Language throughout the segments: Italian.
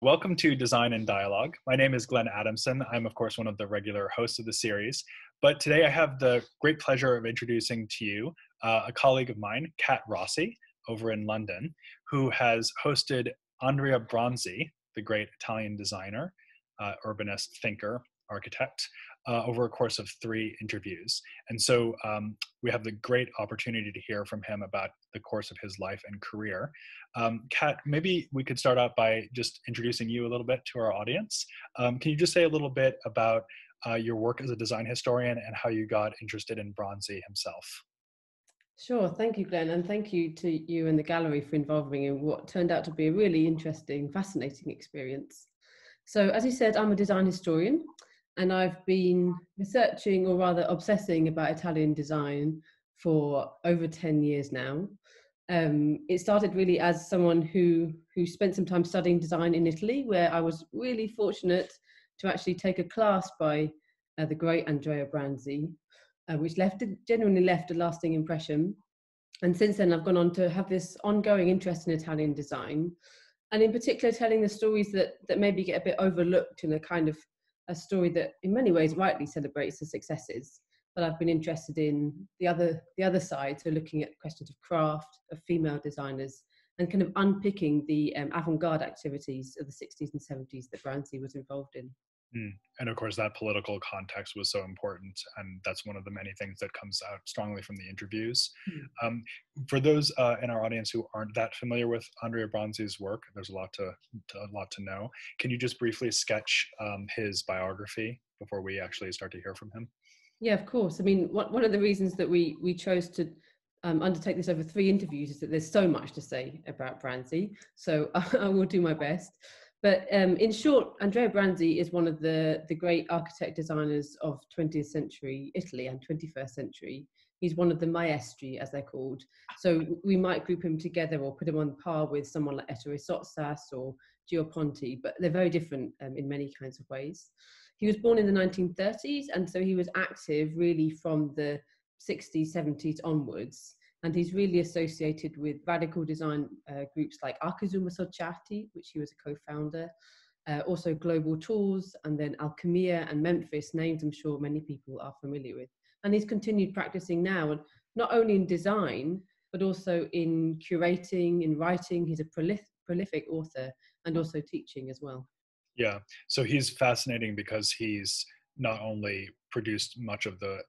Welcome to Design and Dialogue. My name is Glenn Adamson. I'm, of course, one of the regular hosts of the series. But today I have the great pleasure of introducing to you a colleague of mine, Kat Rossi, over in London, who has hosted Andrea Bronzi, the great Italian designer, urbanist, thinker, architect, over a course of 3 interviews. And so we have the great opportunity to hear from him about the course of his life and career. Kat, maybe we could start out by just introducing you a little bit to our audience. Can you just say a little bit about your work as a design historian and how you got interested in Bronzi himself? Sure, thank you, Glenn, and thank you to you and the gallery for involving me in what turned out to be a really interesting, fascinating experience. So, as you said, I'm a design historian, and I've been researching, or rather obsessing about Italian design for over 10 years now. It started really as someone who spent some time studying design in Italy, where I was really fortunate to actually take a class by the great Andrea Branzi, which genuinely left a lasting impression. And since then, I've gone on to have this ongoing interest in Italian design, and in particular, telling the stories that maybe get a bit overlooked in a kind of a story that, in many ways, rightly celebrates the successes. But I've been interested in the other side, so looking at questions of craft, of female designers, and kind of unpicking the avant-garde activities of the 60s and 70s that Branzi was involved in. And of course, that political context was so important, and that's one of the many things that comes out strongly from the interviews. Mm. Um, for those in our audience who aren't that familiar with Andrea Bronzi's work, there's a lot to know. Can you just briefly sketch his biography before we actually start to hear from him? Yeah, of course. I mean, one of the reasons that we chose to undertake this over 3 interviews is that there's so much to say about Branzi. So I will do my best. But in short, Andrea Branzi is one of the great architect designers of 20th century Italy and 21st century. He's one of the maestri, as they're called. So we might group him together or put him on par with someone like Ettore Sottsass or Gio Ponti, but they're very different in many kinds of ways. He was born in the 1930s, and so he was active really from the 60s, 70s onwards. And he's really associated with radical design groups like Archizumo Sociati, which he was a co-founder, also Global Tools, and then Alchemia and Memphis, names I'm sure many people are familiar with. And he's continued practicing now, and not only in design, but also in curating, in writing. He's a prolific author and also teaching as well. Yeah, so he's fascinating because he's not only produced much of the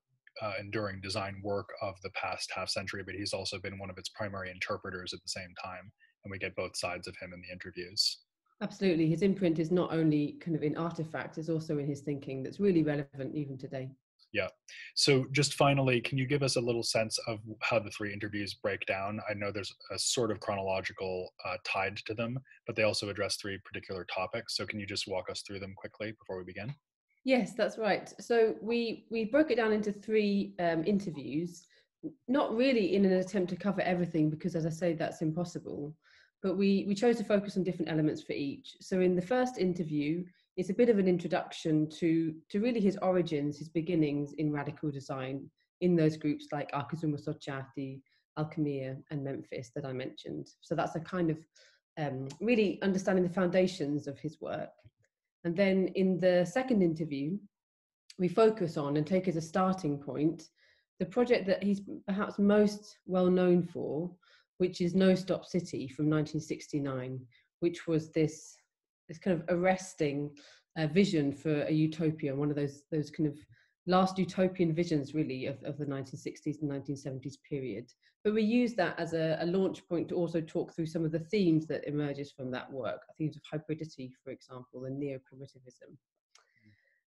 enduring design work of the past half century, but he's also been one of its primary interpreters at the same time. And we get both sides of him in the interviews. Absolutely. His imprint is not only kind of in artifacts, it's also in his thinking that's really relevant even today. Yeah. So just finally, can you give us a little sense of how the 3 interviews break down? I know there's a sort of chronological tied to them, but they also address 3 particular topics. So can you just walk us through them quickly before we begin? Yes, that's right. So we broke it down into 3 interviews, not really in an attempt to cover everything, because as I say, that's impossible. But we chose to focus on different elements for each. So in the first interview, it's a bit of an introduction to really his origins, his beginnings in radical design in those groups like Archizumo Sociati, Alchemia, and Memphis that I mentioned. So that's a kind of really understanding the foundations of his work. And then in the second interview, we focus on and take as a starting point the project that he's perhaps most well known for, which is No Stop City from 1969, which was this kind of arresting vision for a utopia, one of those kind of last utopian visions really of the 1960s and 1970s period. But we use that as a launch point to also talk through some of the themes that emerges from that work, themes of hybridity, for example, and neo-primitivism.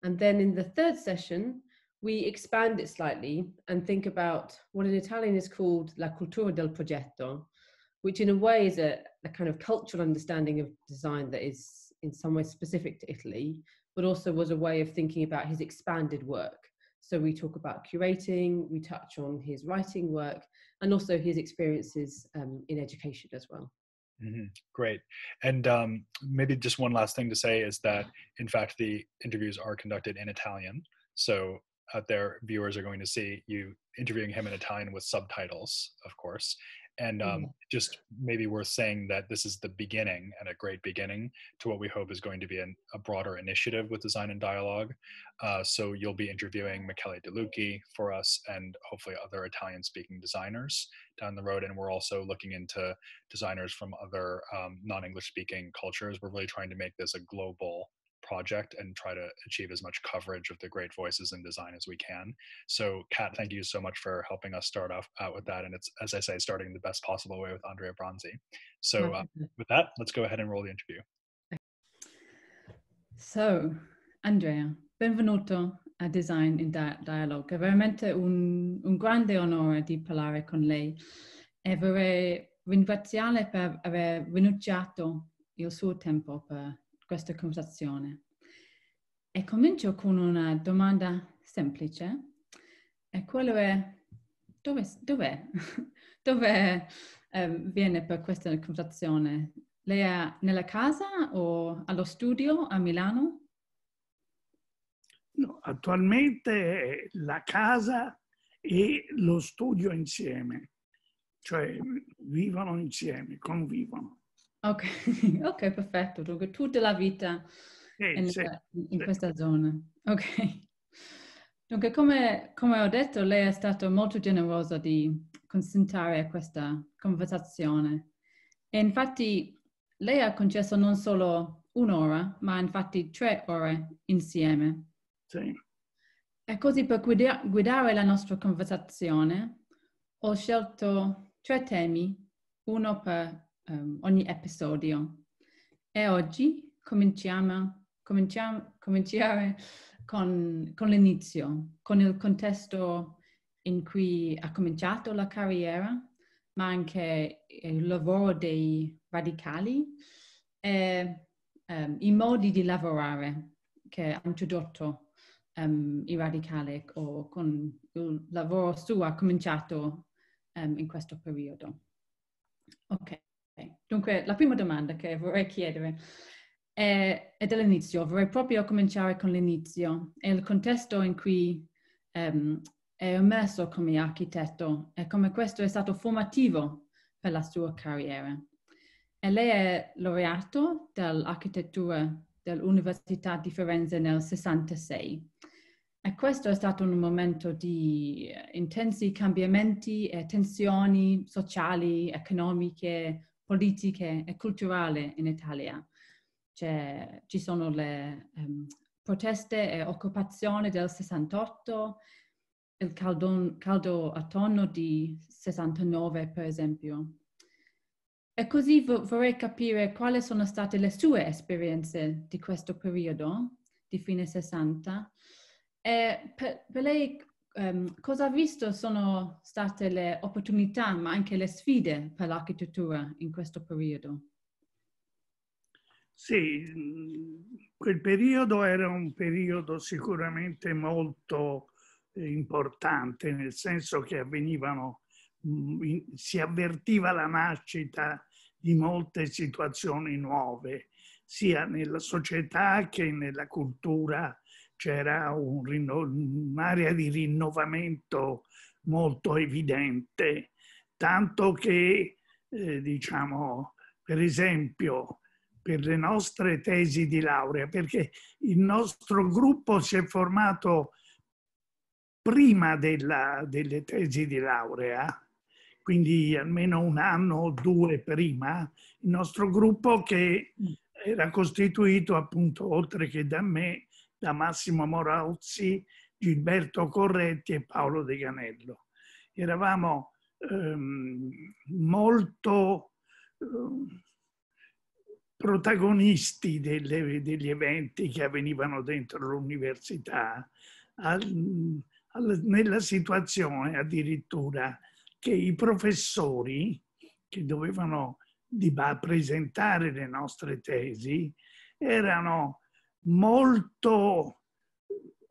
And then in the third session, we expand it slightly and think about what in Italian is called la cultura del progetto, which in a way is a kind of cultural understanding of design that is in some way specific to Italy, but also was a way of thinking about his expanded work. So we talk about curating, we touch on his writing work, and also his experiences in education as well. Great. And maybe just one last thing to say is that, in fact, the interviews are conducted in Italian. So out there, viewers are going to see you interviewing him in Italian with subtitles, of course. And just maybe worth saying that this is the beginning, and a great beginning, to what we hope is going to be a broader initiative with Design and Dialogue. So you'll be interviewing Michele De Lucchi for us, and hopefully other Italian-speaking designers down the road. And we're also looking into designers from other non-English speaking cultures. We're really trying to make this a global project and try to achieve as much coverage of the great voices in design as we can. So Kat, thank you so much for helping us start off out with that. And it's, as I say, starting the best possible way with Andrea Bronzi. So with that, let's go ahead and roll the interview. So, Andrea, benvenuto a Design in Dialogue. È veramente un grande onore di parlare con lei e vorrei ringraziarle per aver rinunciato il suo tempo per questa conversazione. E comincio con una domanda semplice, e quello è dove viene per questa conversazione? Lei è nella casa o allo studio a Milano? No, attualmente la casa e lo studio insieme, cioè vivono insieme, convivono. Ok, ok, perfetto. Dunque tutta la vita in questa zona. Ok. Dunque, come ho detto, lei è stato molto generosa di consentire a questa conversazione. E infatti lei ha concesso non solo un'ora, ma infatti 3 ore insieme. Sì. E così per guidare la nostra conversazione ho scelto 3 temi, uno per ogni episodio. E oggi cominciare con l'inizio, con il contesto in cui ha cominciato la carriera, ma anche il lavoro dei radicali e i modi di lavorare che ha introdotto i radicali, o con il lavoro suo ha cominciato in questo periodo. Ok, dunque la prima domanda che vorrei chiedere è dell'inizio. Vorrei proprio cominciare con l'inizio e il contesto in cui è immerso come architetto e come questo è stato formativo per la sua carriera. E lei è laureato dell'architettura dell'Università di Firenze nel 66. E questo è stato un momento di intensi cambiamenti e tensioni sociali, economiche, politiche e culturali in Italia. Ci sono le proteste e occupazioni del 68, il caldo autunno di 69 per esempio. E così vorrei capire quali sono state le sue esperienze di questo periodo, di fine 60, e per lei cosa ha visto sono state le opportunità, ma anche le sfide per l'architettura in questo periodo? Sì, quel periodo era un periodo sicuramente molto importante, nel senso che si avvertiva la nascita di molte situazioni nuove, sia nella società che nella cultura. C'era un'area di rinnovamento molto evidente, tanto che, diciamo, per esempio, per le nostre tesi di laurea, perché il nostro gruppo si è formato prima delle tesi di laurea, quindi almeno 1 anno o 2 prima, il nostro gruppo, che era costituito appunto, oltre che da me, da Massimo Morauzzi, Gilberto Corretti e Paolo De Ganello. Eravamo molto protagonisti degli eventi che avvenivano dentro l'università, nella situazione addirittura che i professori che dovevano presentare le nostre tesi erano molto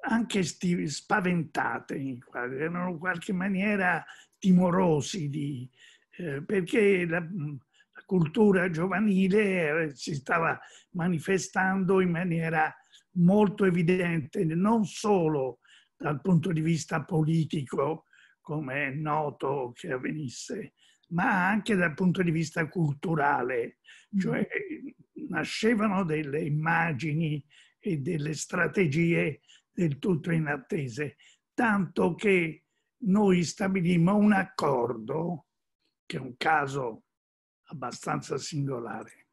anche spaventate, erano in qualche maniera timorosi perché la cultura giovanile si stava manifestando in maniera molto evidente, non solo dal punto di vista politico, come è noto che avvenisse ma anche dal punto di vista culturale, cioè nascevano delle immagini e delle strategie del tutto inattese, tanto che noi stabilimmo un accordo, che è un caso abbastanza singolare,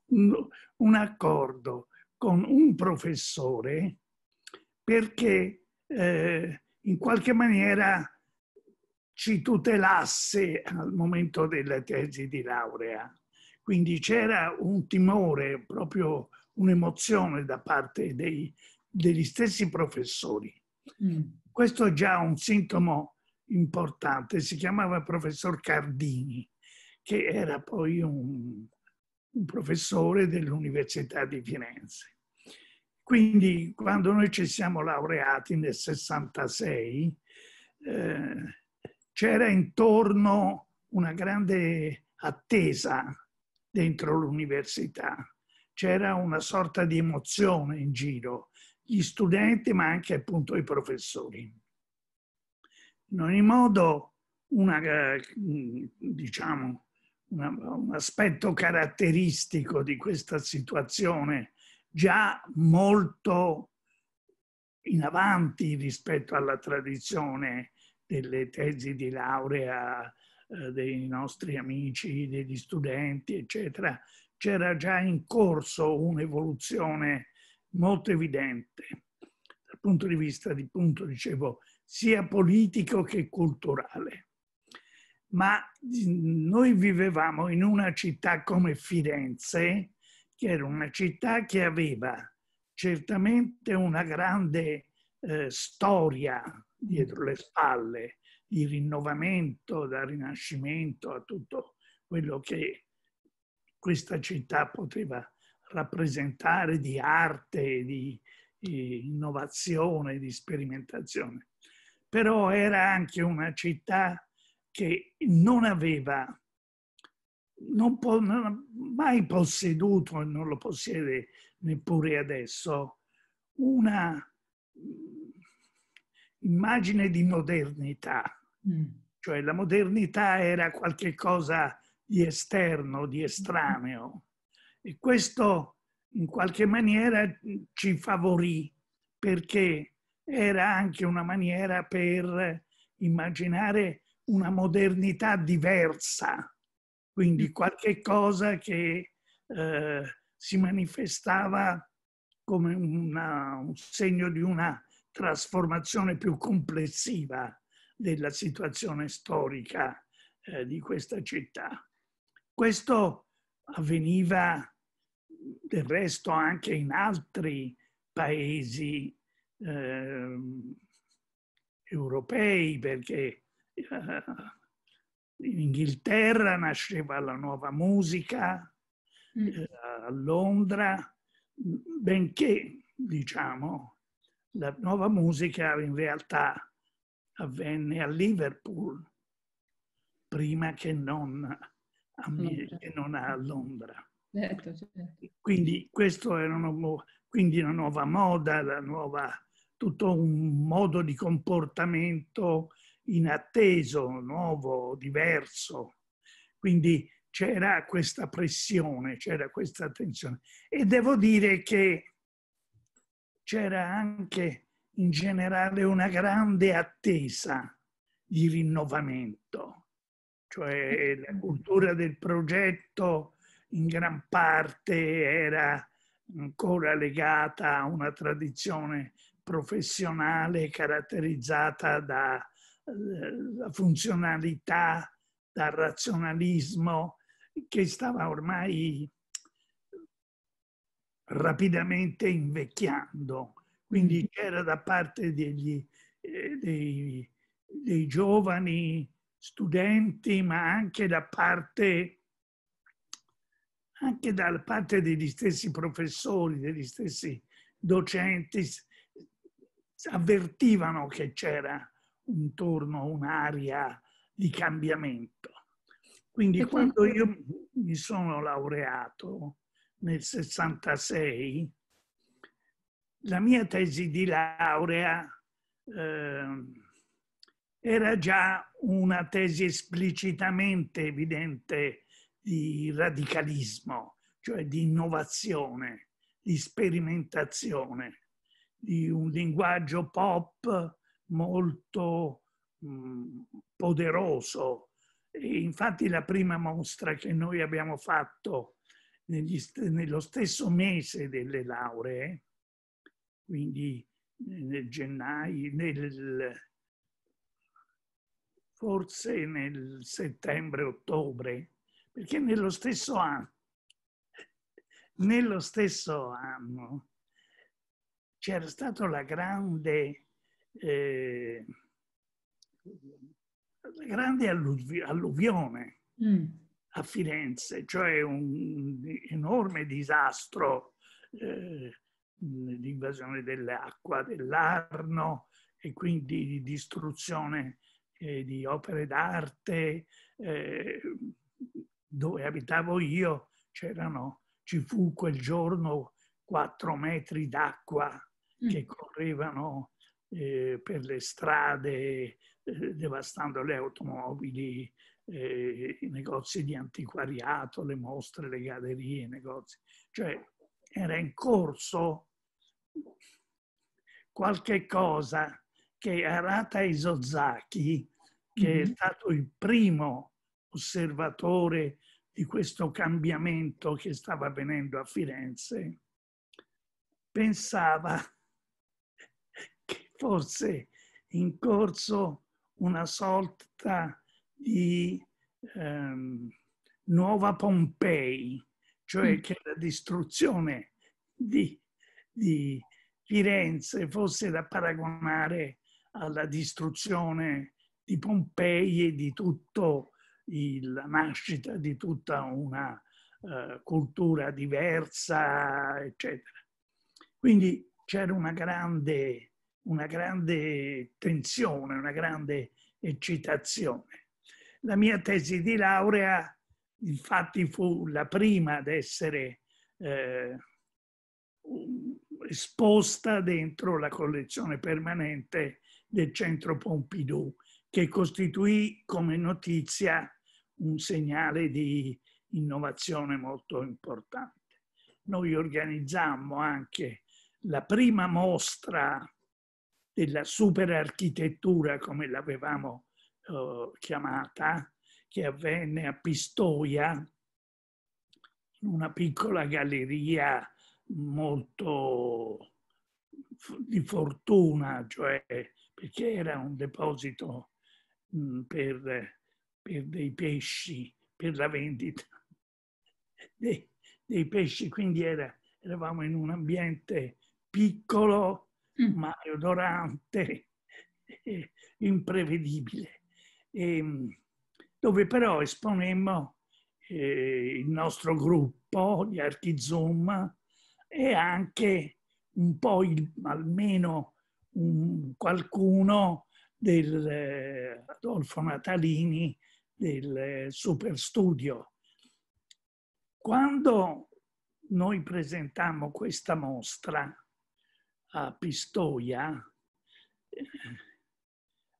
un accordo con un professore perché in qualche maniera ci tutelasse al momento della tesi di laurea. Quindi c'era un timore, proprio un'emozione da parte degli stessi professori. Questo è già un sintomo importante. Si chiamava professor Cardini, che era poi un professore dell'Università di Firenze. Quindi quando noi ci siamo laureati nel 66, c'era intorno una grande attesa dentro l'università. C'era una sorta di emozione in giro, gli studenti ma anche appunto i professori. In ogni modo, diciamo, un aspetto caratteristico di questa situazione già molto in avanti rispetto alla tradizione delle tesi di laurea dei nostri amici, degli studenti, eccetera, c'era già in corso un'evoluzione molto evidente dal punto di vista, dicevo, sia politico che culturale. Ma noi vivevamo in una città come Firenze, che era una città che aveva certamente una grande storia dietro le spalle, di rinnovamento, dal Rinascimento a tutto quello che questa città poteva rappresentare di arte, di innovazione, di sperimentazione. Però era anche una città che non aveva, non ha mai posseduto, e non lo possiede neppure adesso, una immagine di modernità. Cioè la modernità era qualche cosa di esterno, di estraneo. E questo in qualche maniera ci favorì, perché era anche una maniera per immaginare una modernità diversa, quindi qualche cosa che si manifestava come un segno di una trasformazione più complessiva della situazione storica di questa città. Questo avveniva del resto anche in altri paesi europei, perché in Inghilterra nasceva la nuova musica, a Londra, benché, diciamo, la nuova musica in realtà avvenne a Liverpool prima che non a Londra. Certo. Quindi questo era quindi una nuova moda, tutto un modo di comportamento inatteso, nuovo, diverso. Quindi c'era questa pressione, c'era questa tensione. E devo dire che c'era anche in generale una grande attesa di rinnovamento, cioè la cultura del progetto in gran parte era ancora legata a una tradizione professionale caratterizzata dalla funzionalità, dal razionalismo, che stava ormai rapidamente invecchiando. Quindi c'era da parte dei giovani studenti, ma anche da parte degli stessi professori, degli stessi docenti, avvertivano che c'era intorno un'aria di cambiamento. Quindi quando io mi sono laureato nel 66, la mia tesi di laurea era già una tesi esplicitamente evidente di radicalismo, cioè di innovazione, di sperimentazione, di un linguaggio pop molto poderoso. E infatti la prima mostra che noi abbiamo fatto nello stesso mese delle lauree, quindi nel gennaio, forse nel settembre-ottobre, perché nello stesso anno c'era stata la grande alluvione a Firenze, cioè un enorme disastro di invasione dell'acqua, dell'Arno e quindi di distruzione di opere d'arte. Dove abitavo io ci fu quel giorno 4 metri d'acqua che correvano per le strade, devastando le automobili, i negozi di antiquariato, le mostre, le gallerie, i negozi. Cioè era in corso qualche cosa che Arata Isozaki, che è stato il primo osservatore di questo cambiamento che stava avvenendo a Firenze, pensava che fosse in corso una sorta di nuova Pompei, cioè che la distruzione di Firenze fosse da paragonare alla distruzione di Pompei e di tutto la nascita di tutta una cultura diversa, eccetera. Quindi c'era una grande tensione, una grande eccitazione. La mia tesi di laurea, infatti, fu la prima ad essere esposta dentro la collezione permanente del Centro Pompidou, che costituì come notizia un segnale di innovazione molto importante. Noi organizzammo anche la prima mostra della superarchitettura, come l'avevamo chiamata, che avvenne a Pistoia, in una piccola galleria molto di fortuna, cioè perché era un deposito per dei pesci, per la vendita dei pesci, quindi eravamo in un ambiente piccolo ma odorante, imprevedibile, dove però esponemmo il nostro gruppo, gli Archizoom, e anche un po' almeno qualcuno del Adolfo Natalini del Super Studio. Quando noi presentammo questa mostra a Pistoia,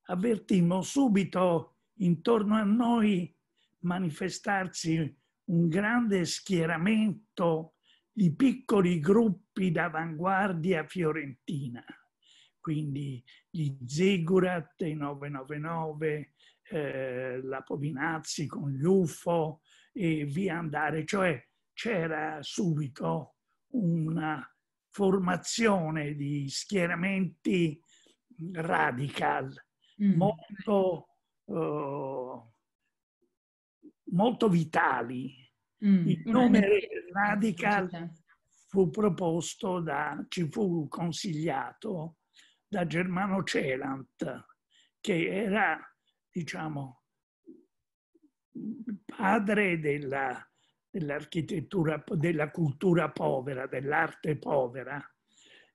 avvertimmo subito intorno a noi manifestarsi un grande schieramento di piccoli gruppi d'avanguardia fiorentina, quindi gli Zigurat, i 999, la Povinazzi con gli UFO e via andare, cioè c'era subito una formazione di schieramenti radical, molto vitali. Il nome radical fu proposto ci fu consigliato da Germano Celant, che era, diciamo, padre dell'architettura, della cultura povera, dell'arte povera,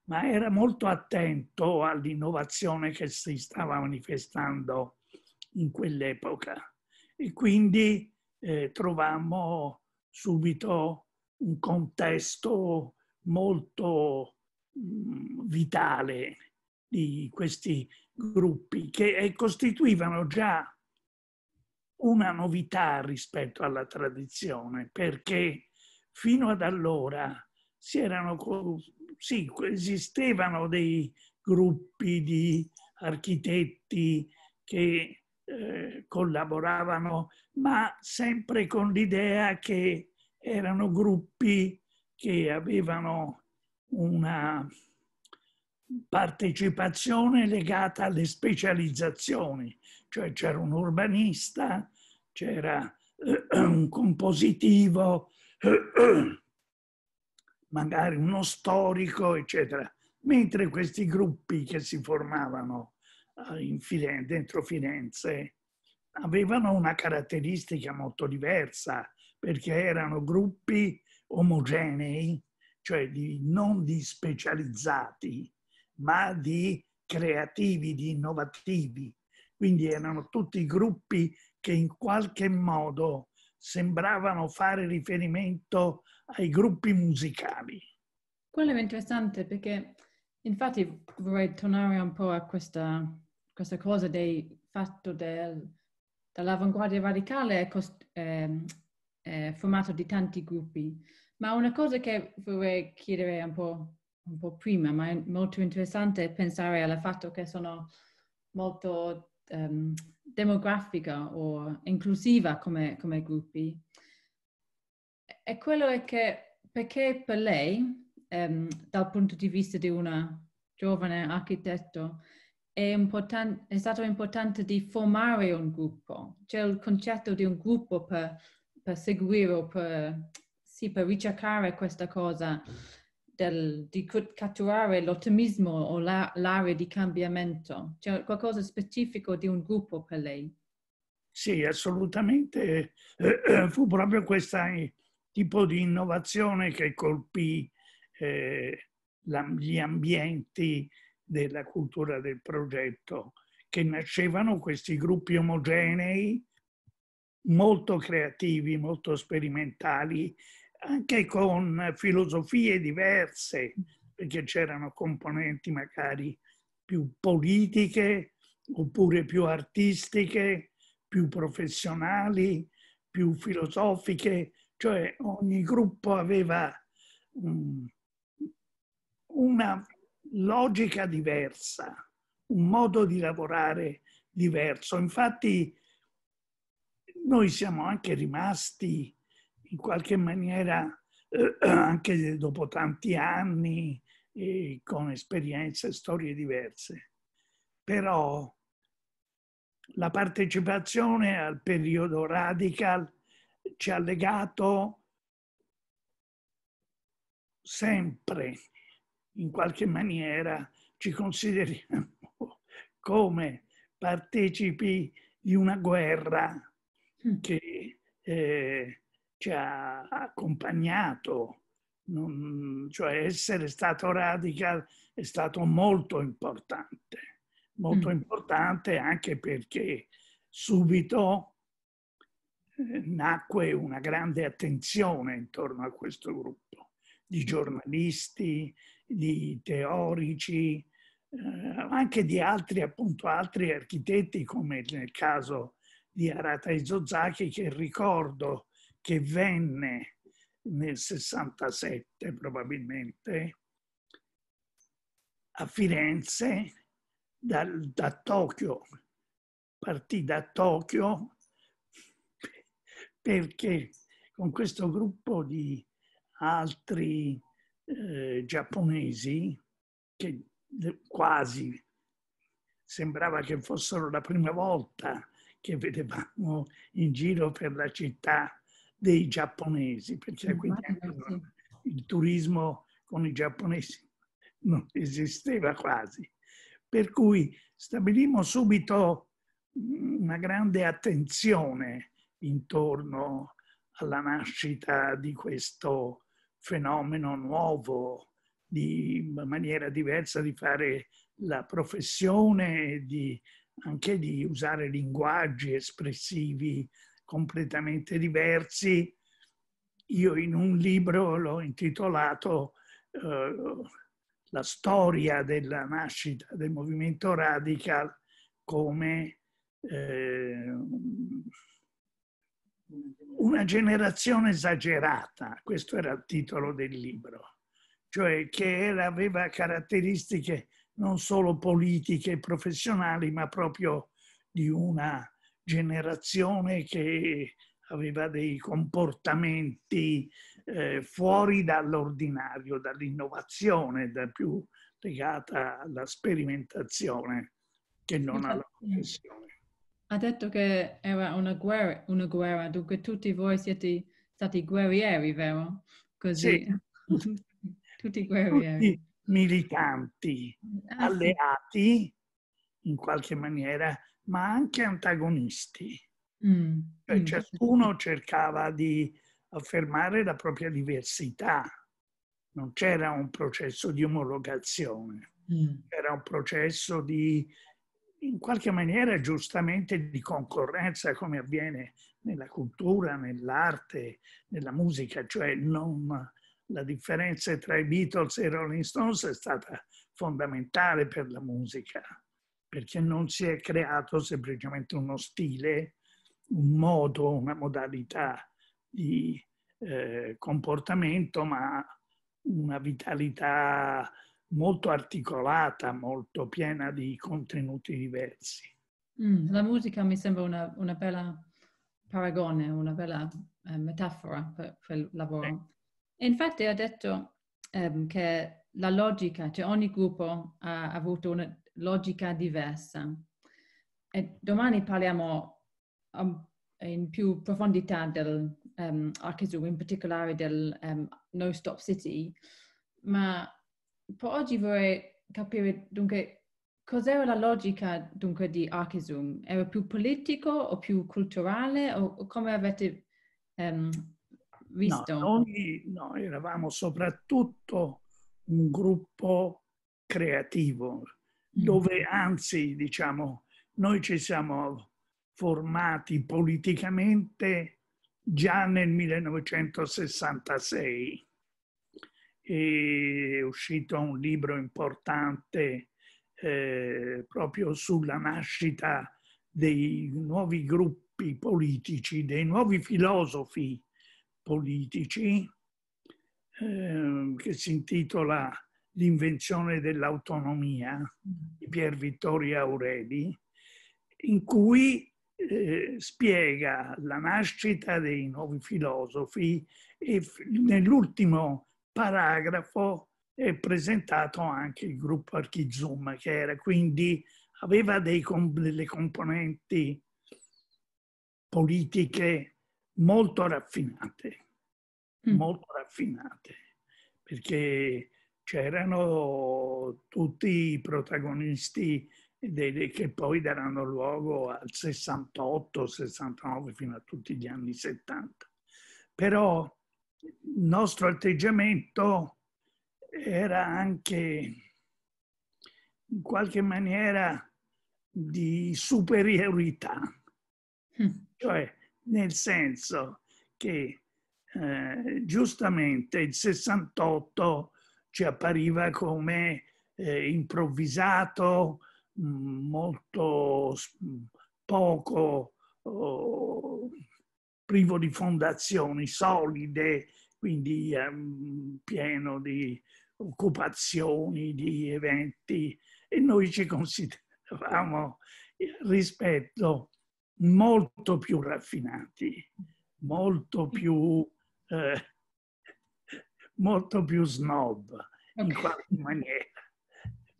ma era molto attento all'innovazione che si stava manifestando in quell'epoca. E quindi trovammo subito un contesto molto vitale di questi gruppi che costituivano già una novità rispetto alla tradizione, perché fino ad allora esistevano dei gruppi di architetti che collaboravano, ma sempre con l'idea che erano gruppi che avevano una partecipazione legata alle specializzazioni, cioè c'era un urbanista, c'era un compositivo, magari uno storico, eccetera. Mentre questi gruppi che si formavano dentro Firenze avevano una caratteristica molto diversa, perché erano gruppi omogenei, cioè non di specializzati, ma di creativi, di innovativi. Quindi erano tutti gruppi che in qualche modo sembravano fare riferimento ai gruppi musicali. Quello è interessante perché infatti vorrei tornare un po' a questa cosa del fatto dell'avanguardia radicale è formato di tanti gruppi. Ma una cosa che vorrei chiedere un po' prima, ma è molto interessante pensare al fatto che sono molto demografica o inclusiva come gruppi. E quello è che, perché per lei, dal punto di vista di una giovane architetto, è stato importante di formare un gruppo. C'è il concetto di un gruppo per seguire o per ricercare questa cosa di catturare l'ottimismo o l'area di cambiamento. C'è qualcosa specifico di un gruppo per lei? Sì, assolutamente. Fu proprio questo tipo di innovazione che colpì gli ambienti della cultura del progetto, che nascevano questi gruppi omogenei, molto creativi, molto sperimentali, anche con filosofie diverse, perché c'erano componenti magari più politiche oppure più artistiche, più professionali, più filosofiche, cioè ogni gruppo aveva una logica diversa, un modo di lavorare diverso. Infatti noi siamo anche rimasti in qualche maniera, anche dopo tanti anni, con esperienze e storie diverse. Però la partecipazione al periodo radical ci ha legato sempre, in qualche maniera, ci consideriamo come partecipi di una guerra che ci ha accompagnato. Cioè essere stato radical è stato molto importante anche perché subito nacque una grande attenzione intorno a questo gruppo di giornalisti, di teorici, anche di altri architetti, come nel caso di Arata Isozaki, che ricordo che venne nel 67 probabilmente a Firenze da Tokyo. Partì da Tokyo perché con questo gruppo di altri giapponesi, che quasi sembrava che fossero la prima volta che vedevamo in giro per la città dei giapponesi, perché a quel tempo il turismo con i giapponesi non esisteva quasi. Per cui stabilimmo subito una grande attenzione intorno alla nascita di questo fenomeno nuovo, di maniera diversa di fare la professione, anche di usare linguaggi espressivi completamente diversi. Io in un libro l'ho intitolato la storia della nascita del movimento radical come una generazione esagerata, questo era il titolo del libro, cioè che aveva caratteristiche non solo politiche e professionali, ma proprio di una generazione che aveva dei comportamenti fuori dall'ordinario, dall'innovazione, più legata alla sperimentazione che non alla professione. Ha detto che era una guerra, dunque tutti voi siete stati guerrieri, vero? Così, Sì, tutti guerrieri. tutti militanti, Ah, sì. alleati in qualche maniera, ma anche antagonisti. Cioè, ciascuno cercava di affermare la propria diversità. Non c'era un processo di omologazione, era un processo di, in qualche maniera, giustamente di concorrenza, come avviene nella cultura, nell'arte, nella musica. Cioè la differenza tra i Beatles e i Rolling Stones è stata fondamentale per la musica, perché non si è creato semplicemente uno stile, un modo, una modalità di comportamento, ma una vitalità molto articolata, molto piena di contenuti diversi. La musica mi sembra una bella paragone, una bella metafora per il lavoro. E infatti ha detto che la logica, cioè ogni gruppo ha avuto una logica diversa. E domani parliamo in più profondità del Archisu, in particolare del No Stop City, ma per oggi vorrei capire dunque cos'era la logica dunque di Archisu? Era più politico o più culturale o come avete visto? No, eravamo soprattutto un gruppo creativo, dove anzi, diciamo, noi ci siamo formati politicamente già nel 1966. È uscito un libro importante proprio sulla nascita dei nuovi gruppi politici, dei nuovi filosofi politici, che si intitola L'invenzione dell'autonomia di Pier Vittorio Aureli, in cui spiega la nascita dei nuovi filosofi e nell'ultimo paragrafo è presentato anche il gruppo Archizum, che era quindi aveva delle componenti politiche molto raffinate, perché c'erano tutti i protagonisti che poi daranno luogo al 68, 69 fino a tutti gli anni 70. Però il nostro atteggiamento era anche in qualche maniera di superiorità, cioè nel senso che giustamente il 68 ci appariva come improvvisato, molto poco privo di fondazioni solide, quindi pieno di occupazioni, di eventi, e noi ci consideravamo rispetto molto più raffinati, molto più snob in qualche maniera,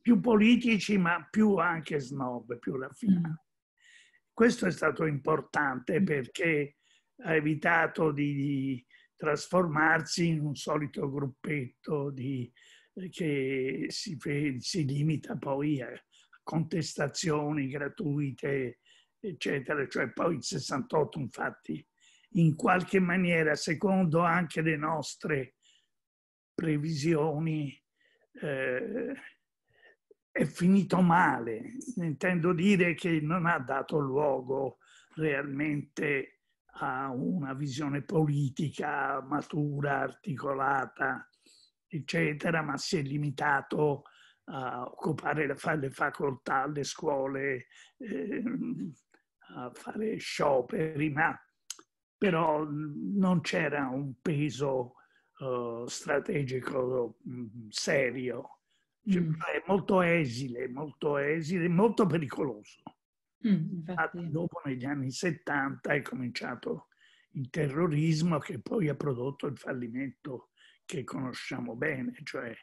più politici ma più anche snob, più raffinati. Questo è stato importante perché ha evitato di trasformarsi in un solito gruppetto che si limita poi a contestazioni gratuite, eccetera. Cioè poi il 68, infatti, in qualche maniera, secondo anche le nostre previsioni, è finito male. Intendo dire che non ha dato luogo realmente a una visione politica matura, articolata eccetera, ma si è limitato a occupare le facoltà, le scuole, a fare scioperi, ma però non c'era un peso strategico serio. Cioè, molto esile, molto pericoloso. Infatti. Dopo, negli anni 70, è cominciato il terrorismo che poi ha prodotto il fallimento che conosciamo bene, cioè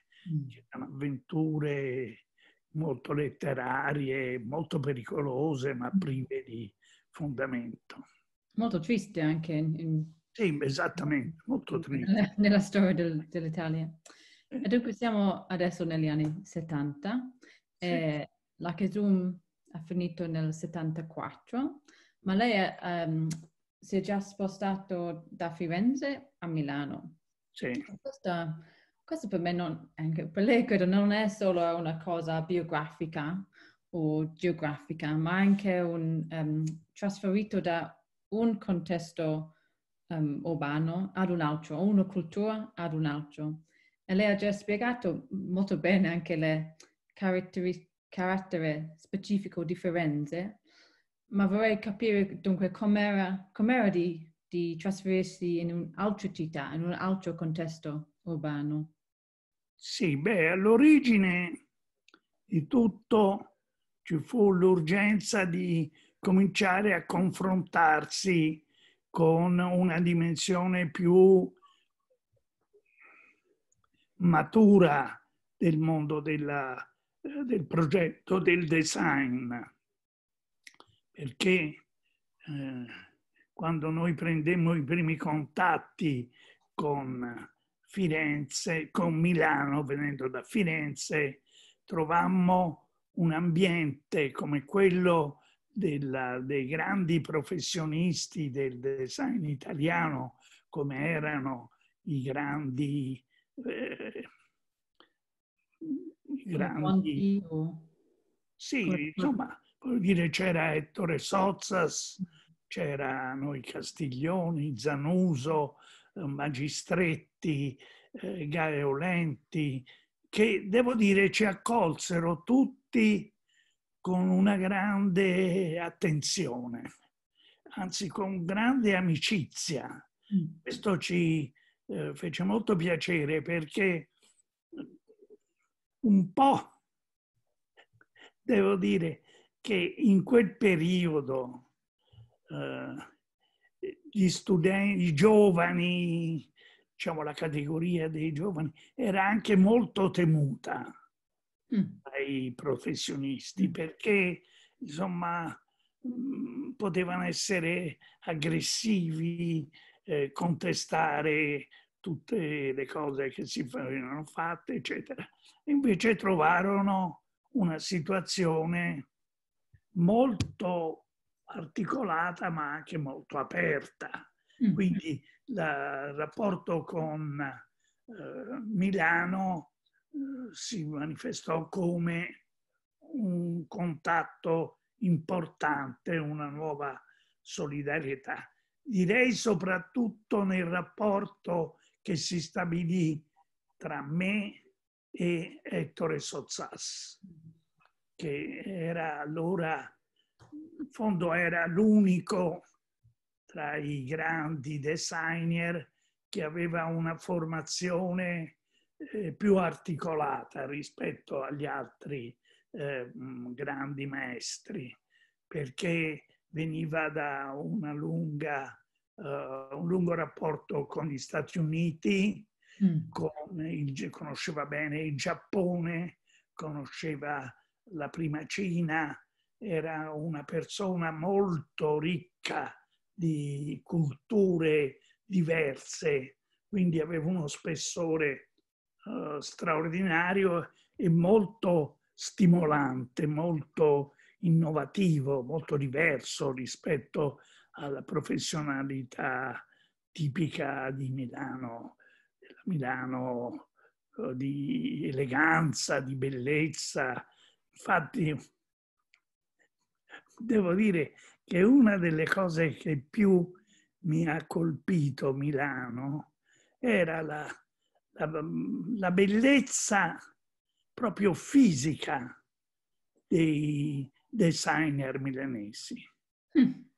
avventure molto letterarie, molto pericolose, ma prive di fondamento. Molto triste anche Sì, esattamente, molto triste. nella storia dell'Italia. E dunque siamo adesso negli anni 70. Sì. La Kesum ha finito nel 74, ma lei si è già spostato da Firenze a Milano. Sì. Questo per me, anche per lei credo, non è solo una cosa biografica o geografica, ma anche un trasferito da un contesto urbano ad un altro, una cultura ad un altro. E lei ha già spiegato molto bene anche le carattere specifico differenze, ma vorrei capire dunque com'era di trasferirsi in un'altra città, in un altro contesto urbano. Sì, beh, all'origine di tutto ci fu l'urgenza di cominciare a confrontarsi con una dimensione più matura del mondo del progetto del design, perché quando noi prendemmo i primi contatti con Firenze, con Milano, venendo da Firenze, trovammo un ambiente come quello dei grandi professionisti del design italiano, come erano i grandi Conti sì, insomma, voglio dire, c'era Ettore Sozzas, c'erano i Castiglioni, Zanuso, Magistretti, Gaio Lenti, che devo dire ci accolsero tutti con una grande attenzione, anzi con grande amicizia. Questo ci fece molto piacere perché un po' devo dire che in quel periodo gli studenti, i giovani, diciamo la categoria dei giovani, era anche molto temuta dai professionisti perché insomma potevano essere aggressivi, contestare tutte le cose che si venivano fatte, eccetera. Invece trovarono una situazione molto articolata ma anche molto aperta. Quindi il rapporto con Milano si manifestò come un contatto importante, una nuova solidarietà. Direi soprattutto nel rapporto che si stabilì tra me e Ettore Sozzas, che era allora, in fondo era l'unico tra i grandi designer che aveva una formazione più articolata rispetto agli altri grandi maestri, perché veniva da un lungo rapporto con gli Stati Uniti, conosceva bene il Giappone, conosceva la prima Cina, era una persona molto ricca di culture diverse, quindi aveva uno spessore straordinario e molto stimolante, molto innovativo, molto diverso rispetto alla professionalità tipica di Milano, Milano di eleganza, di bellezza. Infatti, devo dire che una delle cose che più mi ha colpito Milano era la bellezza proprio fisica dei designer milanesi.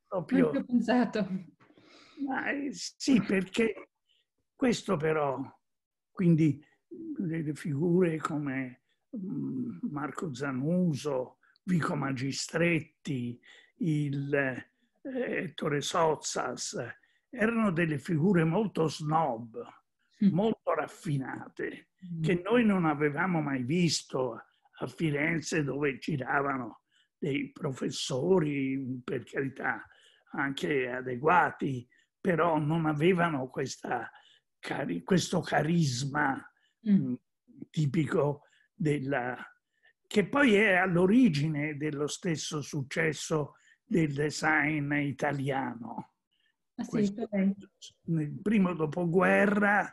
Proprio, non ci ho pensato. sì, perché questo però, quindi delle figure come Marco Zanuso, Vico Magistretti, Ettore Sozzas, erano delle figure molto snob, molto raffinate, che noi non avevamo mai visto a Firenze, dove giravano dei professori, per carità, anche adeguati, però non avevano questo carisma tipico che poi è all'origine dello stesso successo del design italiano. Sì, nel primo dopoguerra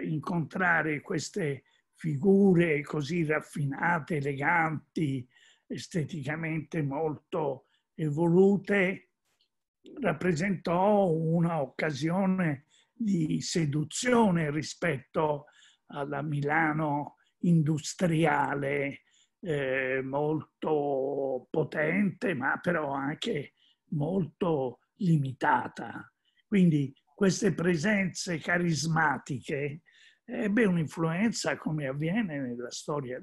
incontrare queste figure così raffinate, eleganti, esteticamente molto evolute, rappresentò un'occasione di seduzione rispetto alla Milano industriale, molto potente, ma però anche molto limitata. Quindi queste presenze carismatiche ebbe un'influenza, come avviene nella storia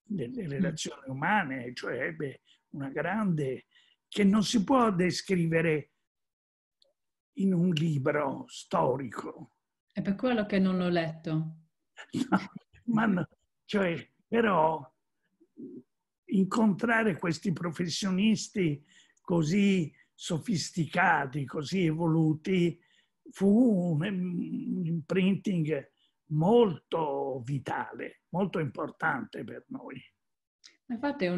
delle relazioni umane, cioè ebbe una grande, che non si può descrivere in un libro storico. È per quello che non l'ho letto. No, cioè, però incontrare questi professionisti così sofisticati, così evoluti, fu un imprinting molto vitale, molto importante per noi. Infatti è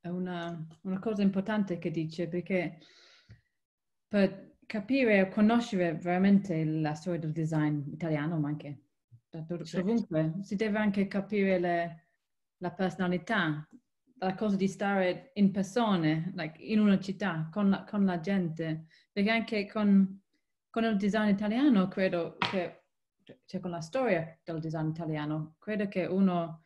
una cosa importante che dice, perché per capire e conoscere veramente la storia del design italiano, ma anche dovunque, si deve anche capire la personalità, la cosa di stare in persone, like, in una città, con la gente, perché anche con il design italiano credo che, cioè con la storia del design italiano, credo che uno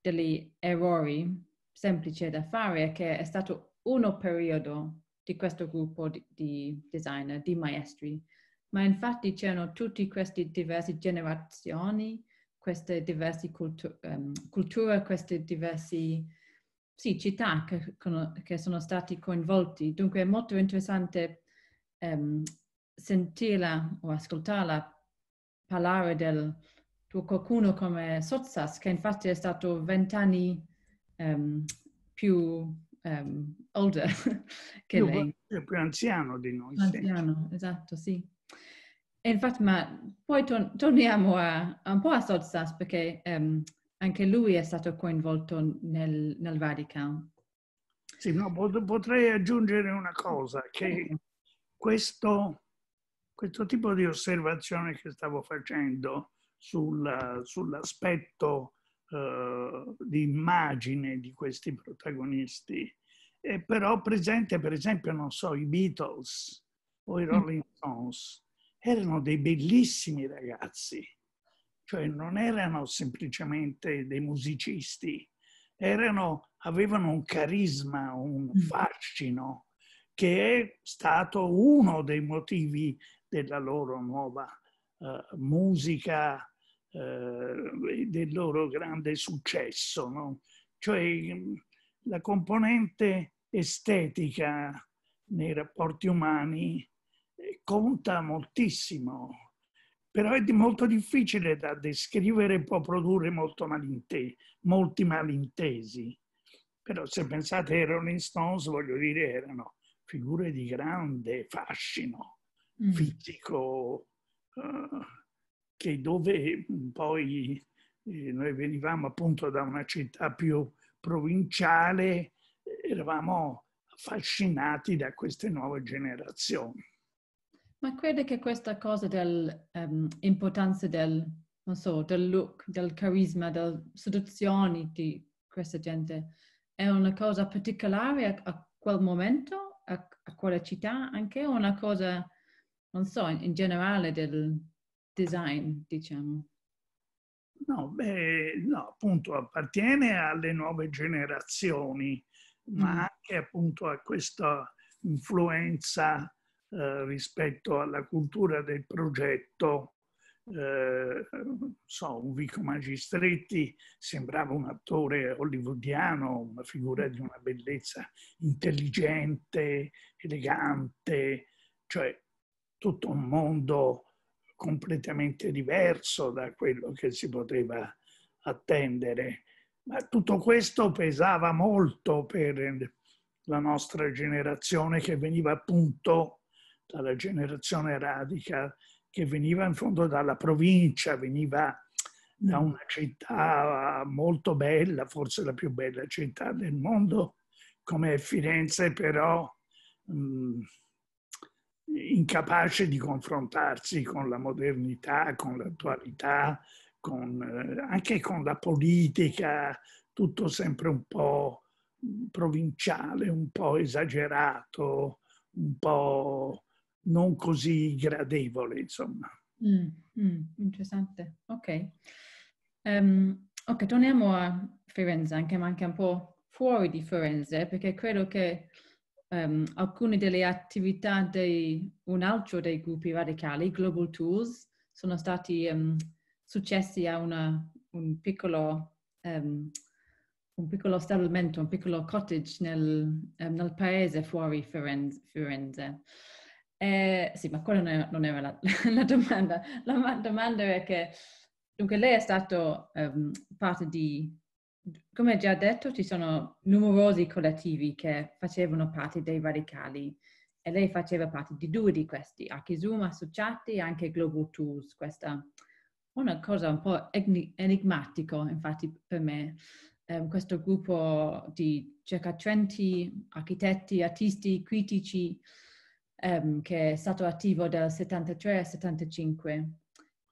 degli errori semplici da fare è che è stato uno periodo di questo gruppo di designer, di maestri, ma infatti c'erano tutte queste diverse generazioni, queste diverse culture, queste diverse città che sono stati coinvolti. Dunque è molto interessante sentirla o ascoltarla parlare del qualcuno come Sozzas, che infatti è stato 20 anni più older che lei. Più anziano di noi. Anziano, esatto, sì. E infatti, ma poi torniamo un po' a Sozzas, perché anche lui è stato coinvolto nel Vatican. Sì, no, potrei aggiungere una cosa, che questo tipo di osservazione che stavo facendo sull'aspetto di immagine di questi protagonisti è però presente, per esempio, non so, i Beatles o i Rolling Stones erano dei bellissimi ragazzi, cioè non erano semplicemente dei musicisti, avevano un carisma, un fascino, che è stato uno dei motivi della loro nuova musica, del loro grande successo, no? Cioè la componente estetica nei rapporti umani conta moltissimo, però è molto difficile da descrivere e può produrre molti malintesi. Però se pensate ai Rolling Stones, voglio dire, erano figure di grande fascino fisico, che dove poi noi venivamo appunto da una città più provinciale, eravamo affascinati da queste nuove generazioni. Ma crede che questa cosa dell'importanza non so, del look, del carisma, delle seduzioni di questa gente è una cosa particolare a quel momento, a quella città anche, o una cosa, non so, in generale design, diciamo? No, beh, no, appunto appartiene alle nuove generazioni, ma anche appunto a questa influenza rispetto alla cultura del progetto. Un Vico Magistretti sembrava un attore hollywoodiano, una figura di una bellezza intelligente, elegante, cioè tutto un mondo completamente diverso da quello che si poteva attendere. Ma tutto questo pesava molto per la nostra generazione, che veniva appunto dalla generazione radical, che veniva in fondo dalla provincia, veniva da una città molto bella, forse la più bella città del mondo, come è Firenze, però incapace di confrontarsi con la modernità, con l'attualità, anche con la politica, tutto sempre un po' provinciale, un po' esagerato, un po' non così gradevole, insomma. Interessante, ok. Ok, torniamo a Firenze, ma anche un po' fuori di Firenze, perché credo che alcune delle attività di un altro dei gruppi radicali, Global Tools, sono stati successi a un piccolo stabilimento, un piccolo cottage nel paese fuori Firenze. Sì, ma quella non era la domanda. La domanda è che, dunque, lei è stato parte di, come già detto, ci sono numerosi collettivi che facevano parte dei radicali e lei faceva parte di 2 di questi, Archisum Associati e anche Global Tools. Questa è una cosa un po' enigmatico, infatti, per me. Questo gruppo di circa 30 architetti, artisti, critici, che è stato attivo dal 73 al 75.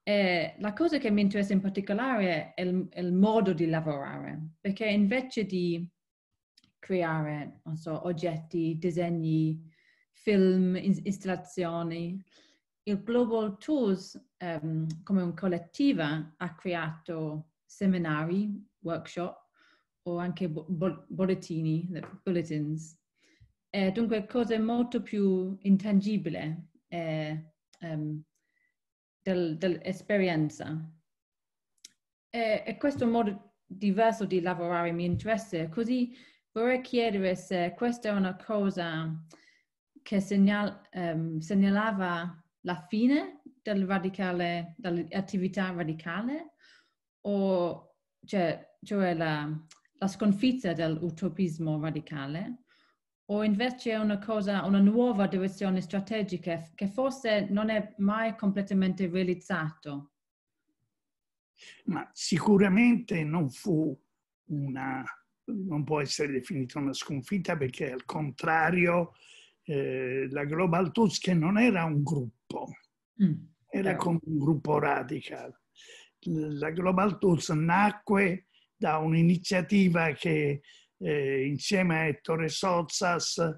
E la cosa che mi interessa in particolare è il modo di lavorare, perché invece di creare, non so, oggetti, disegni, film, installazioni, il Global Tools, come un collettiva, ha creato seminari, workshop o anche bollettini, bulletins. Dunque cose molto più intangibili dell'esperienza. E questo modo diverso di lavorare mi interessa, così vorrei chiedere se questa è una cosa che segnalava la fine dell'attività radicale, o cioè la sconfitta dell'utopismo radicale, o invece è una nuova direzione strategica che forse non è mai completamente realizzato. Ma sicuramente non può essere definita una sconfitta, perché al contrario la Global Tools, che non era un gruppo, era come un gruppo radical. La Global Tools nacque da un'iniziativa che insieme a Ettore Sozzas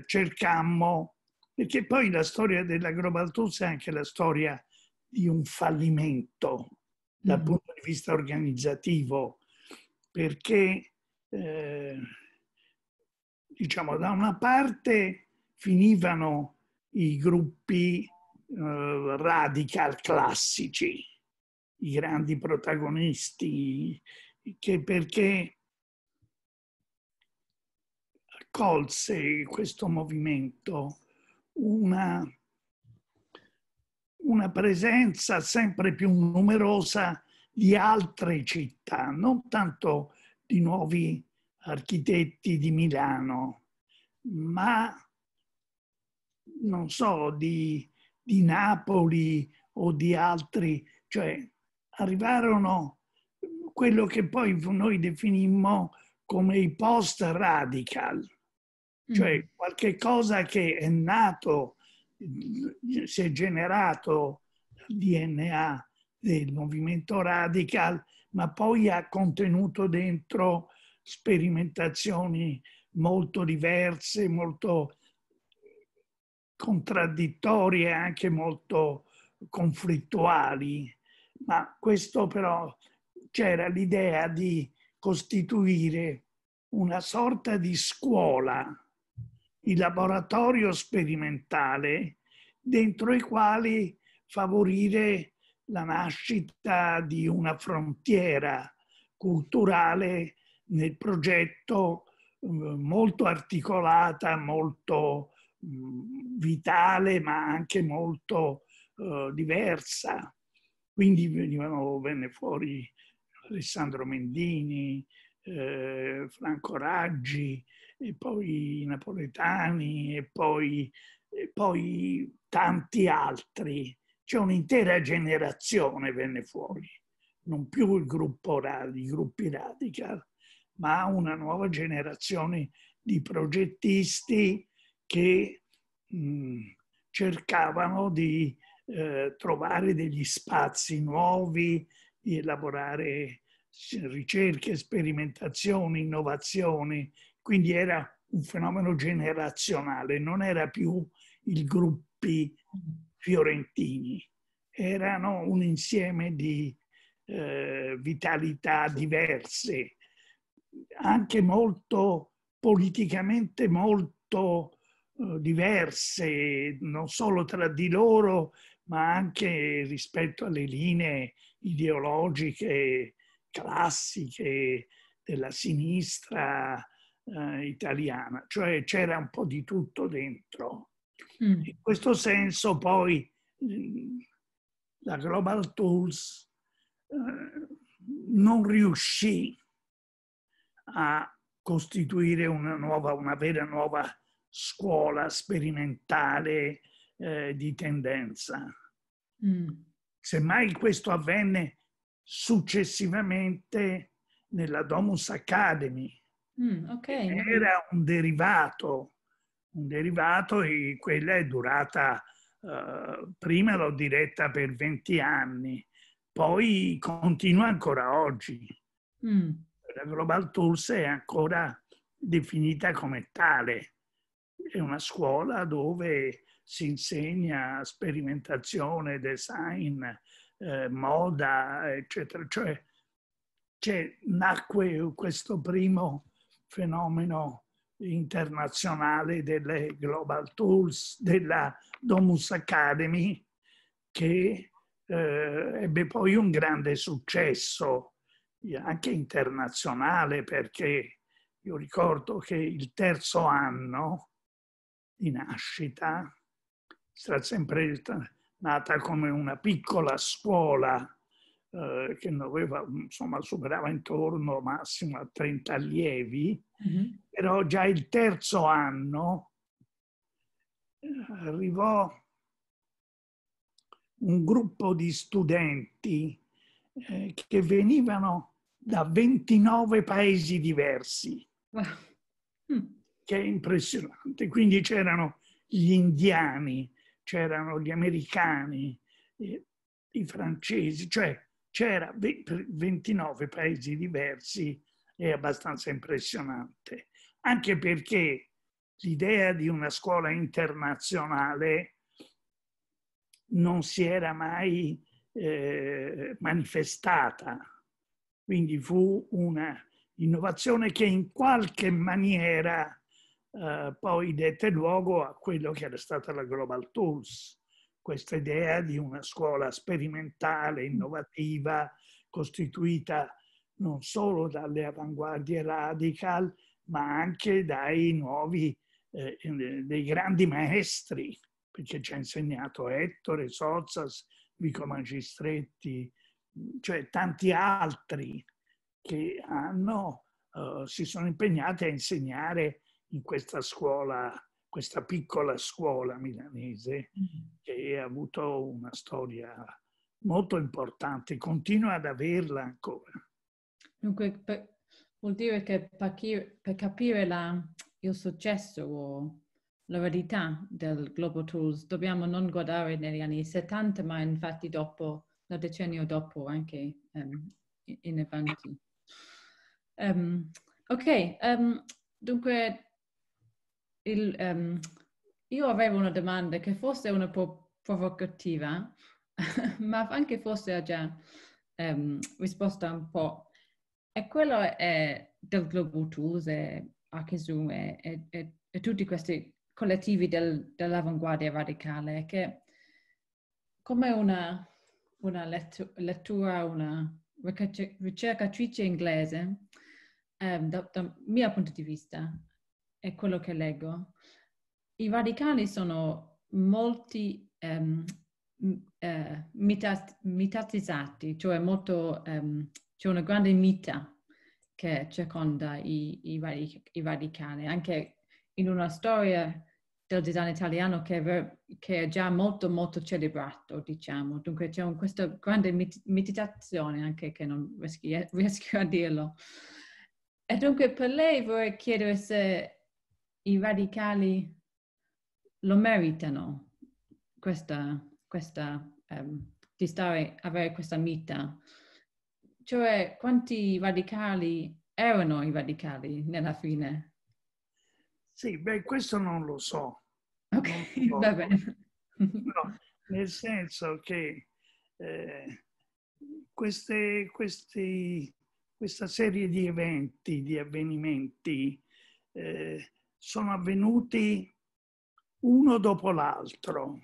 cercammo, perché poi la storia della Global Tools è anche la storia di un fallimento dal punto di vista organizzativo, perché diciamo, da una parte finivano i gruppi radical classici, i grandi protagonisti, perché accolse questo movimento una presenza sempre più numerosa di altre città, non tanto di nuovi architetti di Milano, ma non so, di Napoli o di altri, cioè arrivarono quello che poi noi definimmo come i post-radical, cioè qualche cosa che è nato, si è generato dal DNA del movimento radical, ma poi ha contenuto dentro sperimentazioni molto diverse, molto contraddittorie, anche molto conflittuali, ma questo però c'era l'idea di costituire una sorta di scuola, di laboratorio sperimentale, dentro i quali favorire la nascita di una frontiera culturale nel progetto molto articolata, molto vitale, ma anche molto diversa. Quindi venne fuori Alessandro Mendini, Franco Raggi, e poi i napoletani, e poi tanti altri. C'è un'intera generazione venne fuori, non più i gruppi Radical, ma una nuova generazione di progettisti che cercavano di trovare degli spazi nuovi, di elaborare ricerche, sperimentazioni, innovazioni. Quindi era un fenomeno generazionale, non era più i gruppi fiorentini, erano un insieme di vitalità diverse, anche molto politicamente molto diverse, non solo tra di loro, ma anche rispetto alle linee ideologiche classiche della sinistra italiana, cioè c'era un po' di tutto dentro. In questo senso poi la Global Tools non riuscì a costituire una vera nuova scuola sperimentale di tendenza. Semmai questo avvenne successivamente nella Domus Academy. Okay. Era un derivato e quella è durata, prima l'ho diretta per 20 anni, poi continua ancora oggi. La Global Tools è ancora definita come tale. È una scuola dove si insegna sperimentazione, design, moda, eccetera. Cioè, nacque questo primo fenomeno internazionale delle Global Tools, della Domus Academy, che ebbe poi un grande successo anche internazionale, perché io ricordo che il terzo anno di nascita sarà sempre nata come una piccola scuola che aveva, insomma, superava intorno massimo a 30 allievi, però già il terzo anno arrivò un gruppo di studenti che venivano da 29 paesi diversi, che è impressionante. Quindi c'erano gli indiani, c'erano gli americani, i francesi, cioè c'era 29 paesi diversi, è abbastanza impressionante, anche perché l'idea di una scuola internazionale non si era mai manifestata, quindi fu una innovazione che in qualche maniera poi dette luogo a quello che era stata la Global Tools, questa idea di una scuola sperimentale, innovativa, costituita non solo dalle avanguardie radical, ma anche dai nuovi, dei grandi maestri, perché ci ha insegnato Ettore, Sozzas, Vico Magistretti, cioè tanti altri che si sono impegnati a insegnare in questa scuola, questa piccola scuola milanese, che ha avuto una storia molto importante, continua ad averla ancora. Dunque, vuol dire che per capire il successo o la verità del Global Tools dobbiamo non guardare negli anni 70, ma infatti dopo, nel decennio dopo, anche in avanti. Dunque, io avevo una domanda che forse è un po' provocativa, ma anche forse ha già risposto un po'. E quello è del Global Tools e Archisu e tutti questi collettivi dell'avanguardia radicale, che come una lettura, una ricercatrice inglese, dal mio punto di vista, è quello che leggo. I radicali sono molti mitatizzati, cioè molto, c'è una grande mita che circonda i radicali, anche in una storia del design italiano che è già molto molto celebrato, diciamo. Dunque c'è questa grande mitizzazione, anche che non riesco a dirlo. E dunque per lei vorrei chiedere se i radicali lo meritano di avere questa mita. Cioè, quanti radicali erano i radicali nella fine? Sì, beh, questo non lo so. Ok, Non lo va so. bene. No, nel senso che questa serie di eventi, di avvenimenti, sono avvenuti uno dopo l'altro,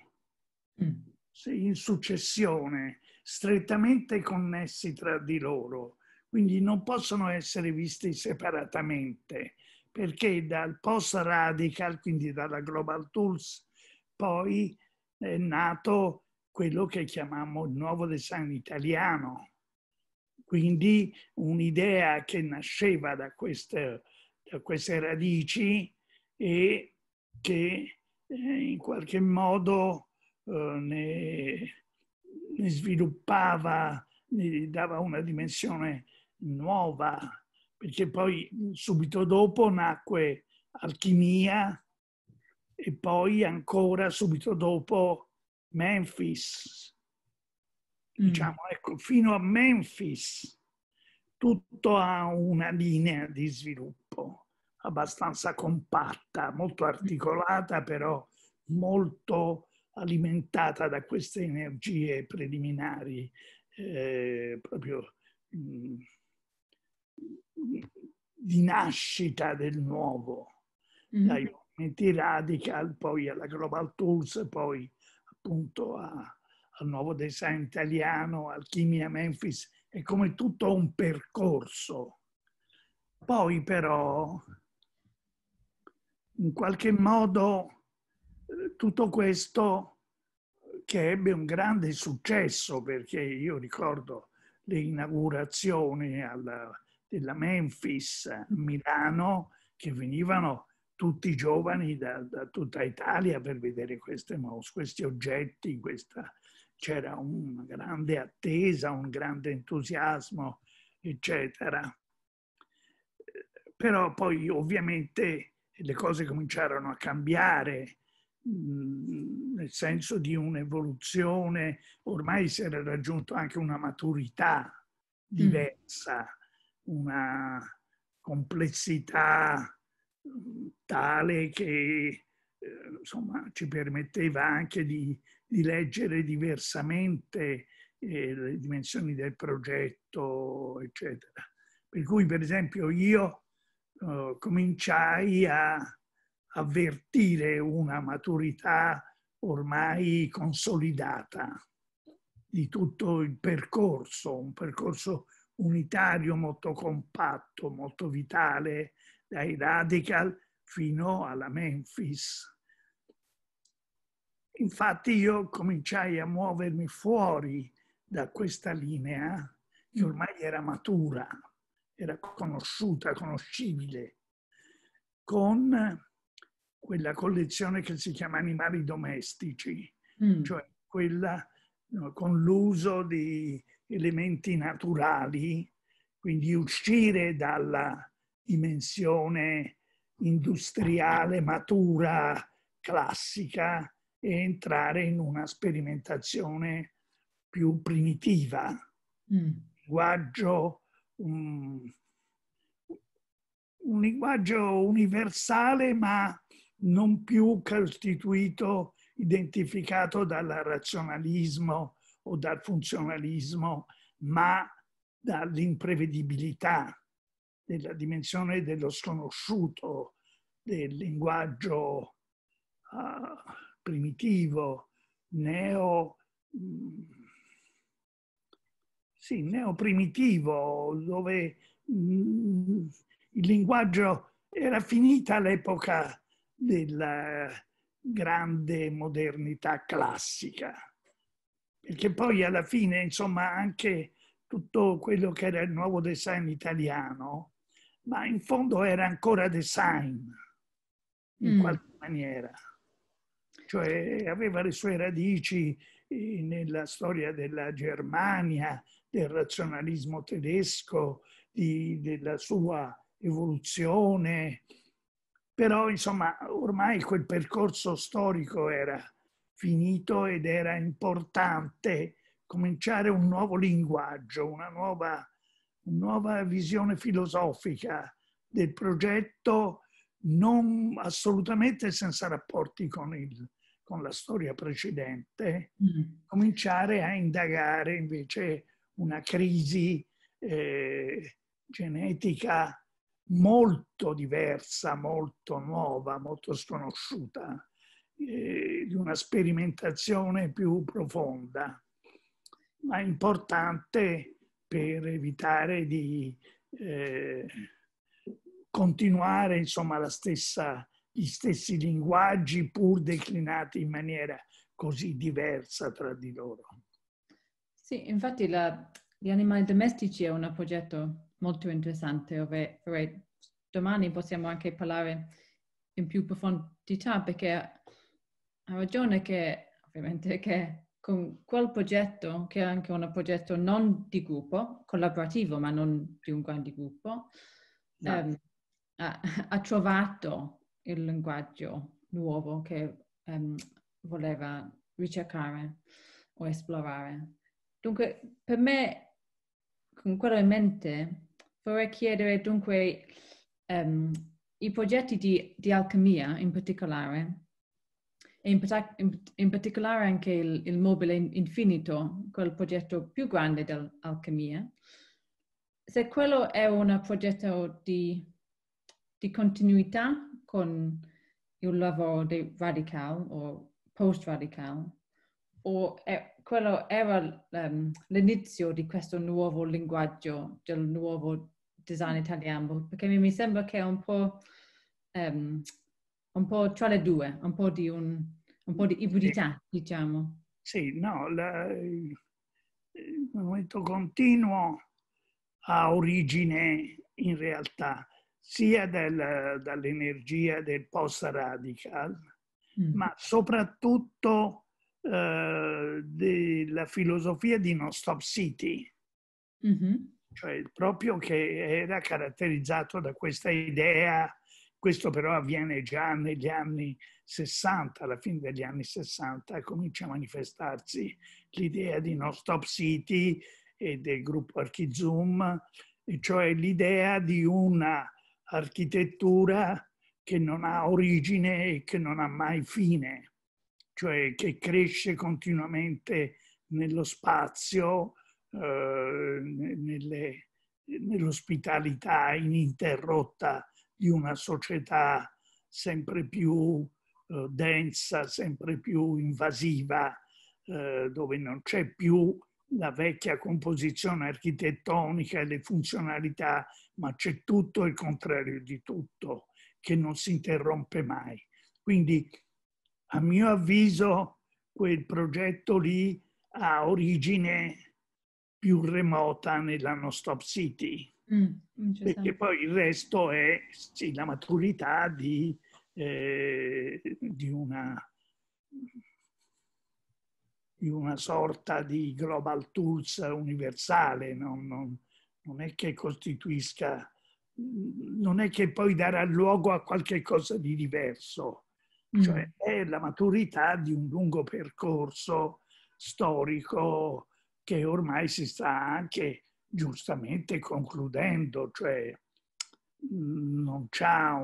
in successione, strettamente connessi tra di loro, quindi non possono essere visti separatamente, perché dal post-radical, quindi dalla Global Tools, poi è nato quello che chiamiamo il nuovo design italiano, quindi un'idea che nasceva da queste radici e che in qualche modo ne sviluppava, ne dava una dimensione nuova, perché poi subito dopo nacque Alchimia e poi ancora subito dopo Memphis. Diciamo, ecco, fino a Memphis tutto ha una linea di sviluppo abbastanza compatta, molto articolata, però molto alimentata da queste energie preliminari, proprio di nascita del nuovo, dai movimenti radical, poi alla Global Tools, poi appunto al nuovo design italiano, Alchimia, Memphis, è come tutto un percorso. Poi però, in qualche modo, tutto questo che ebbe un grande successo, perché io ricordo le inaugurazioni della Memphis a Milano, che venivano tutti giovani da tutta Italia per vedere questi oggetti, c'era una grande attesa, un grande entusiasmo, eccetera. Però poi ovviamente le cose cominciarono a cambiare, nel senso di un'evoluzione, ormai si era raggiunto anche una maturità diversa, una complessità tale che insomma, ci permetteva anche di leggere diversamente le dimensioni del progetto, eccetera. Per cui, per esempio, io cominciai a avvertire una maturità ormai consolidata di tutto il percorso, un percorso unitario molto compatto, molto vitale, dai radical fino alla Memphis. Infatti io cominciai a muovermi fuori da questa linea che ormai era matura, era conosciuta, conoscibile, con quella collezione che si chiama Animali domestici, cioè quella con l'uso di elementi naturali, quindi uscire dalla dimensione industriale, matura, classica, e entrare in una sperimentazione più primitiva, un linguaggio universale, ma non più costituito, identificato dal razionalismo o dal funzionalismo, ma dall'imprevedibilità della dimensione dello sconosciuto, del linguaggio primitivo, neoprimitivo, dove il linguaggio era finita l'epoca della grande modernità classica, perché poi alla fine, insomma, anche tutto quello che era il nuovo design italiano, ma in fondo era ancora design, in qualche maniera. Cioè aveva le sue radici nella storia della Germania, del razionalismo tedesco, della sua evoluzione, però insomma ormai quel percorso storico era finito ed era importante cominciare un nuovo linguaggio, una nuova visione filosofica del progetto, non assolutamente senza rapporti con la storia precedente, cominciare a indagare invece una crisi genetica molto diversa, molto nuova, molto sconosciuta, di una sperimentazione più profonda, ma importante per evitare di continuare, insomma, gli stessi linguaggi pur declinati in maniera così diversa tra di loro. Sì, infatti gli animali domestici è un progetto molto interessante, dove domani possiamo anche parlare in più profondità, perché ha ragione che ovviamente che con quel progetto, che è anche un progetto non di gruppo, collaborativo ma non di un grande gruppo, no. Ha trovato il linguaggio nuovo che voleva ricercare o esplorare. Dunque, per me, con quello in mente, vorrei chiedere dunque i progetti di alchimia in particolare, e in particolare anche il mobile infinito, quel progetto più grande dell'alchimia, se quello è un progetto di continuità con il lavoro di Radical o post-Radical, o quello era l'inizio di questo nuovo linguaggio, del nuovo design italiano, perché mi sembra che è un po' tra le due, un po' di ibridità, diciamo. Sì, no, il movimento continuo ha origine in realtà sia dall'energia del post-radical, ma soprattutto della filosofia di Non Stop City, cioè proprio che era caratterizzato da questa idea. Questo però avviene già negli anni 60, alla fine degli anni 60 comincia a manifestarsi l'idea di Non Stop City e del gruppo Archizoom, e cioè l'idea di una architettura che non ha origine e che non ha mai fine, cioè che cresce continuamente nello spazio, nell'ospitalità ininterrotta di una società sempre più densa, sempre più invasiva, dove non c'è più la vecchia composizione architettonica e le funzionalità, ma c'è tutto il contrario di tutto, che non si interrompe mai. Quindi, a mio avviso, quel progetto lì ha origine più remota nella Non Stop City, perché poi il resto è sì, la maturità di una sorta di global tools universale, non è che costituisca, non è che poi darà luogo a qualche cosa di diverso, cioè è la maturità di un lungo percorso storico che ormai si sta anche giustamente concludendo, cioè non c'ha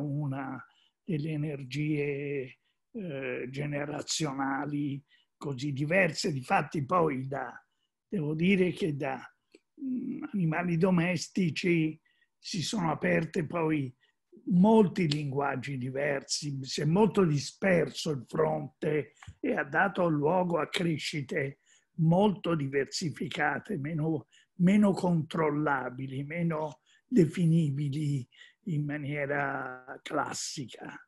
delle energie generazionali così diverse. Difatti poi devo dire che da animali domestici si sono aperte poi molti linguaggi diversi, si è molto disperso il fronte e ha dato luogo a crescite molto diversificate, meno controllabili, meno definibili in maniera classica.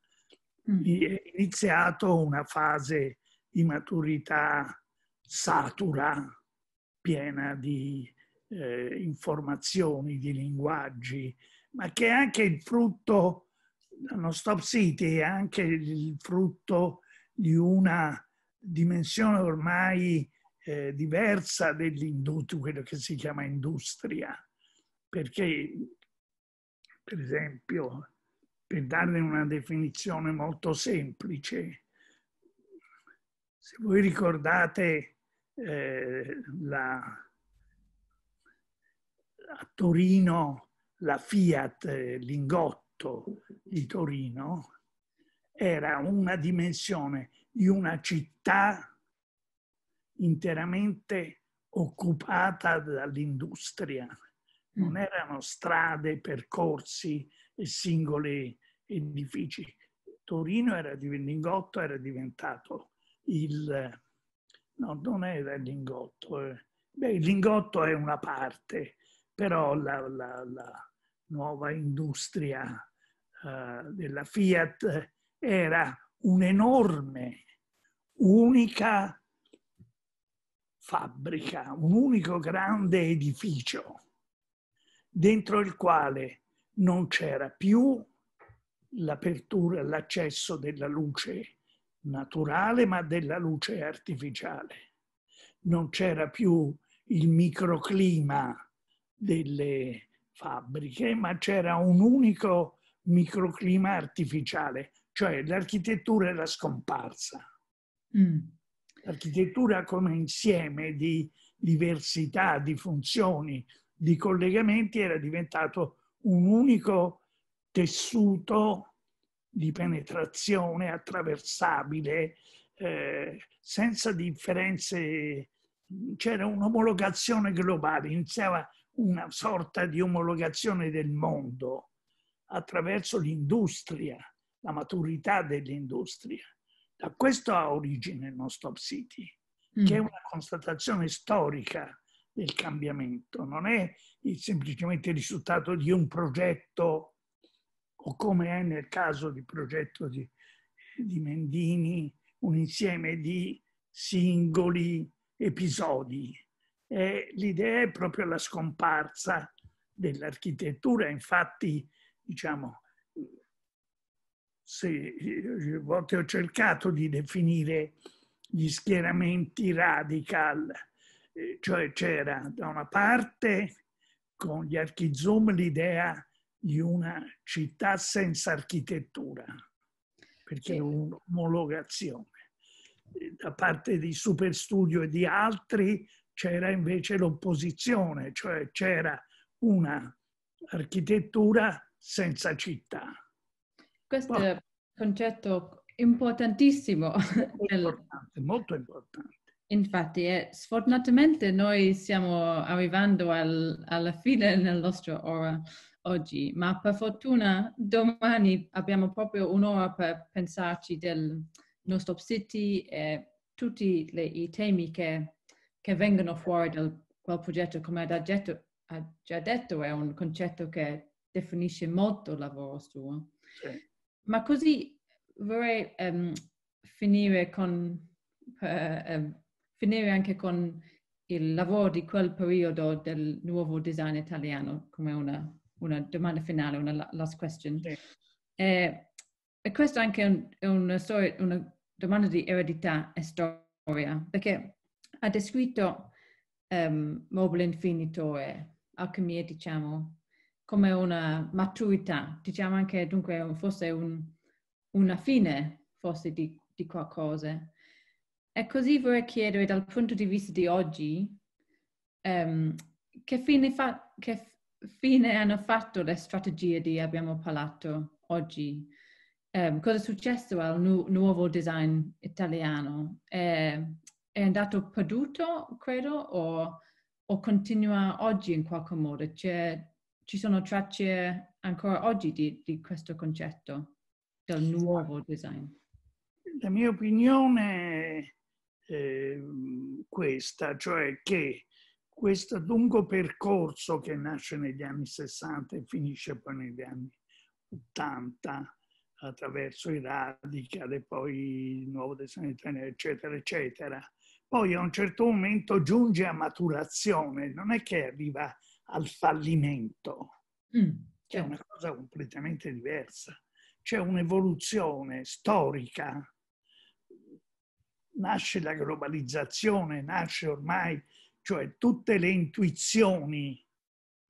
È iniziato una fase di maturità satura, piena di informazioni, di linguaggi, ma che è anche il frutto, No Stop City è anche il frutto di una dimensione ormai diversa dell'industria, quello che si chiama industria, perché, per esempio, per darne una definizione molto semplice, se voi ricordate a Torino la Fiat Lingotto di Torino era una dimensione di una città interamente occupata dall'industria. Non erano strade, percorsi e singoli edifici. Torino Lingotto era diventato no, non era il Lingotto. Il Lingotto è una parte, però la nuova industria della Fiat era un'enorme, unica fabbrica, un unico grande edificio dentro il quale non c'era più l'apertura, l'accesso della luce naturale, ma della luce artificiale. Non c'era più il microclima delle fabbriche, ma c'era un unico microclima artificiale, cioè l'architettura era scomparsa. L'architettura come insieme di diversità, di funzioni, di collegamenti era diventato un unico tessuto di penetrazione attraversabile, senza differenze. C'era un'omologazione globale, iniziava una sorta di omologazione del mondo attraverso l'industria, la maturità dell'industria. Da questo ha origine il No Stop City, che è una constatazione storica del cambiamento, non è semplicemente il risultato di un progetto, o come è nel caso del progetto di Mendini, un insieme di singoli episodi. L'idea è proprio la scomparsa dell'architettura. Infatti, diciamo, a volte ho cercato di definire gli schieramenti radical, cioè c'era da una parte con gli archizoom l'idea di una città senza architettura, perché è un'omologazione. Da parte di Superstudio e di altri c'era invece l'opposizione, cioè c'era una architettura senza città. Questo è un concetto importantissimo. Molto importante. Infatti, sfortunatamente noi stiamo arrivando alla fine del nostro ora oggi, ma per fortuna domani abbiamo proprio un'ora per pensarci del No Stop City e tutti i temi che vengono fuori da quel progetto. Come ha già detto, è un concetto che definisce molto il lavoro suo. Sì. Ma così vorrei finire anche con il lavoro di quel periodo del nuovo design italiano, come una domanda finale, una last question. Sì. E questa anche è una domanda di eredità e storia, perché ha descritto Mobile Infinitore, Alchimia, diciamo, come una maturità, diciamo anche dunque forse una fine forse di qualcosa. E così vorrei chiedere dal punto di vista di oggi, che fine hanno fatto le strategie di abbiamo parlato oggi? Cosa è successo al nuovo design italiano? È andato perduto, credo, o o continua oggi in qualche modo? Ci sono tracce ancora oggi di questo concetto del nuovo design? La mia opinione è questa, cioè che questo lungo percorso che nasce negli anni 60 e finisce poi negli anni 80 attraverso i Radical e poi il nuovo design italiano, eccetera, eccetera, poi a un certo momento giunge a maturazione, non è che arriva al fallimento, è una cosa completamente diversa. C'è un'evoluzione storica, nasce la globalizzazione, nasce ormai, cioè tutte le intuizioni,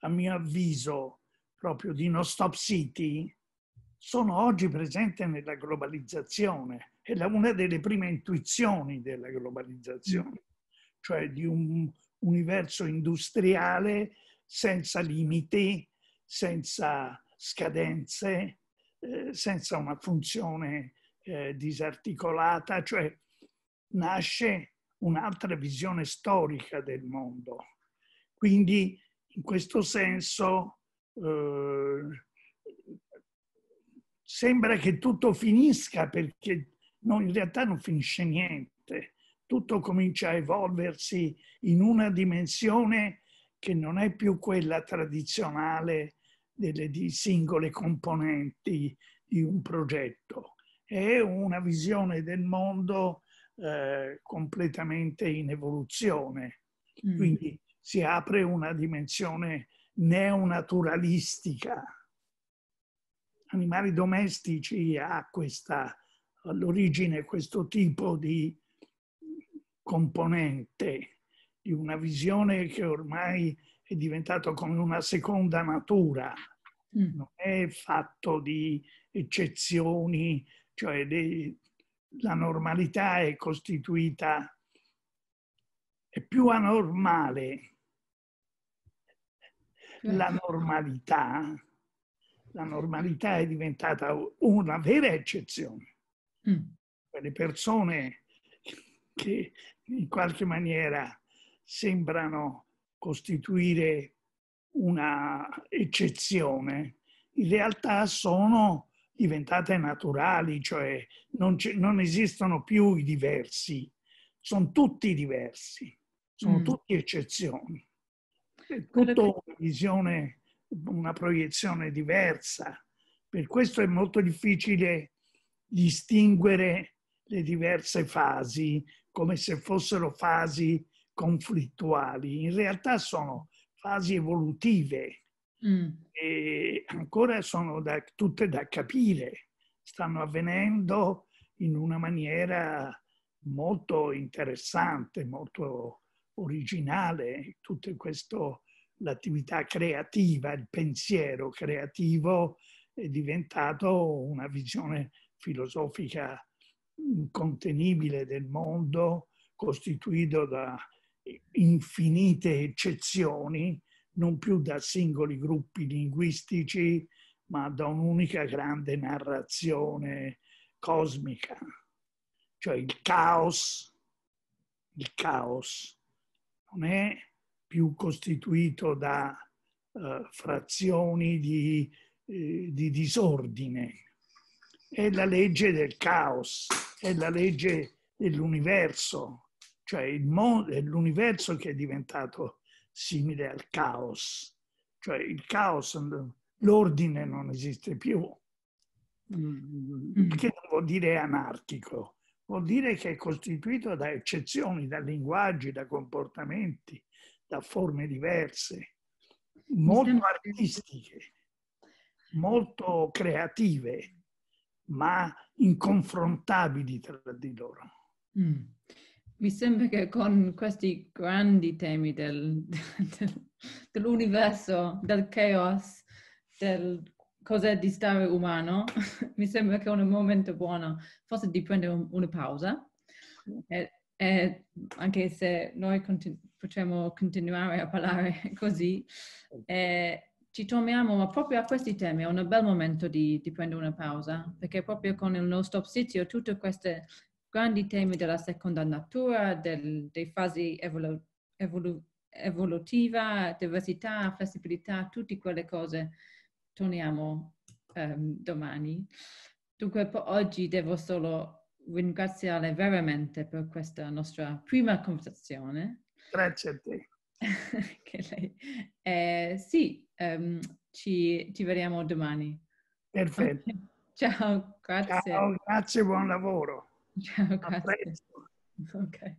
a mio avviso, proprio di No Stop City, sono oggi presenti nella globalizzazione. È una delle prime intuizioni della globalizzazione, cioè di un universo industriale senza limiti, senza scadenze, senza una funzione disarticolata, cioè nasce un'altra visione storica del mondo. Quindi in questo senso sembra che tutto finisca, perché no, in realtà non finisce niente. Tutto comincia a evolversi in una dimensione che non è più quella tradizionale di singole componenti di un progetto. È una visione del mondo completamente in evoluzione. Quindi si apre una dimensione neonaturalistica. Animali domestici ha all'origine questo tipo di componente, di una visione che ormai è diventato come una seconda natura, non è fatto di eccezioni, cioè la normalità è costituita, è più anormale la normalità è diventata una vera eccezione. Le persone che in qualche maniera sembrano costituire una eccezione, in realtà sono diventate naturali, cioè non esistono più i diversi, sono tutti diversi, sono tutti eccezioni. È tutto una visione, una proiezione diversa. Per questo è molto difficile distinguere le diverse fasi come se fossero fasi conflittuali. In realtà sono fasi evolutive e ancora sono tutte da capire. Stanno avvenendo in una maniera molto interessante, molto originale. Tutto questo, l'attività creativa, il pensiero creativo è diventato una visione filosofica incontenibile del mondo, costituito da infinite eccezioni, non più da singoli gruppi linguistici, ma da un'unica grande narrazione cosmica. Cioè il caos non è più costituito da frazioni di disordine. È la legge del caos, è la legge dell'universo, cioè è l'universo che è diventato simile al caos. Cioè il caos, l'ordine non esiste più. Che non vuol dire anarchico, vuol dire che è costituito da eccezioni, da linguaggi, da comportamenti, da forme diverse, molto artistiche, molto creative, ma inconfrontabili tra di loro. Mi sembra che con questi grandi temi dell'universo, del chaos, del cos'è di stare umano, mi sembra che è un momento buono forse di prendere una pausa, anche se noi potremmo continuare a parlare così. Ci torniamo proprio a questi temi, è un bel momento di prendere una pausa, perché proprio con il No Stop City tutte queste grandi temi della seconda natura, delle fasi evolutiva, diversità, flessibilità, tutte quelle cose torniamo domani. Dunque oggi devo solo ringraziare veramente per questa nostra prima conversazione. Grazie a te. Che lei, sì, ci vediamo domani. Perfetto. Ciao, grazie. Ciao, grazie, buon lavoro. Ciao, A grazie. presto. Ok.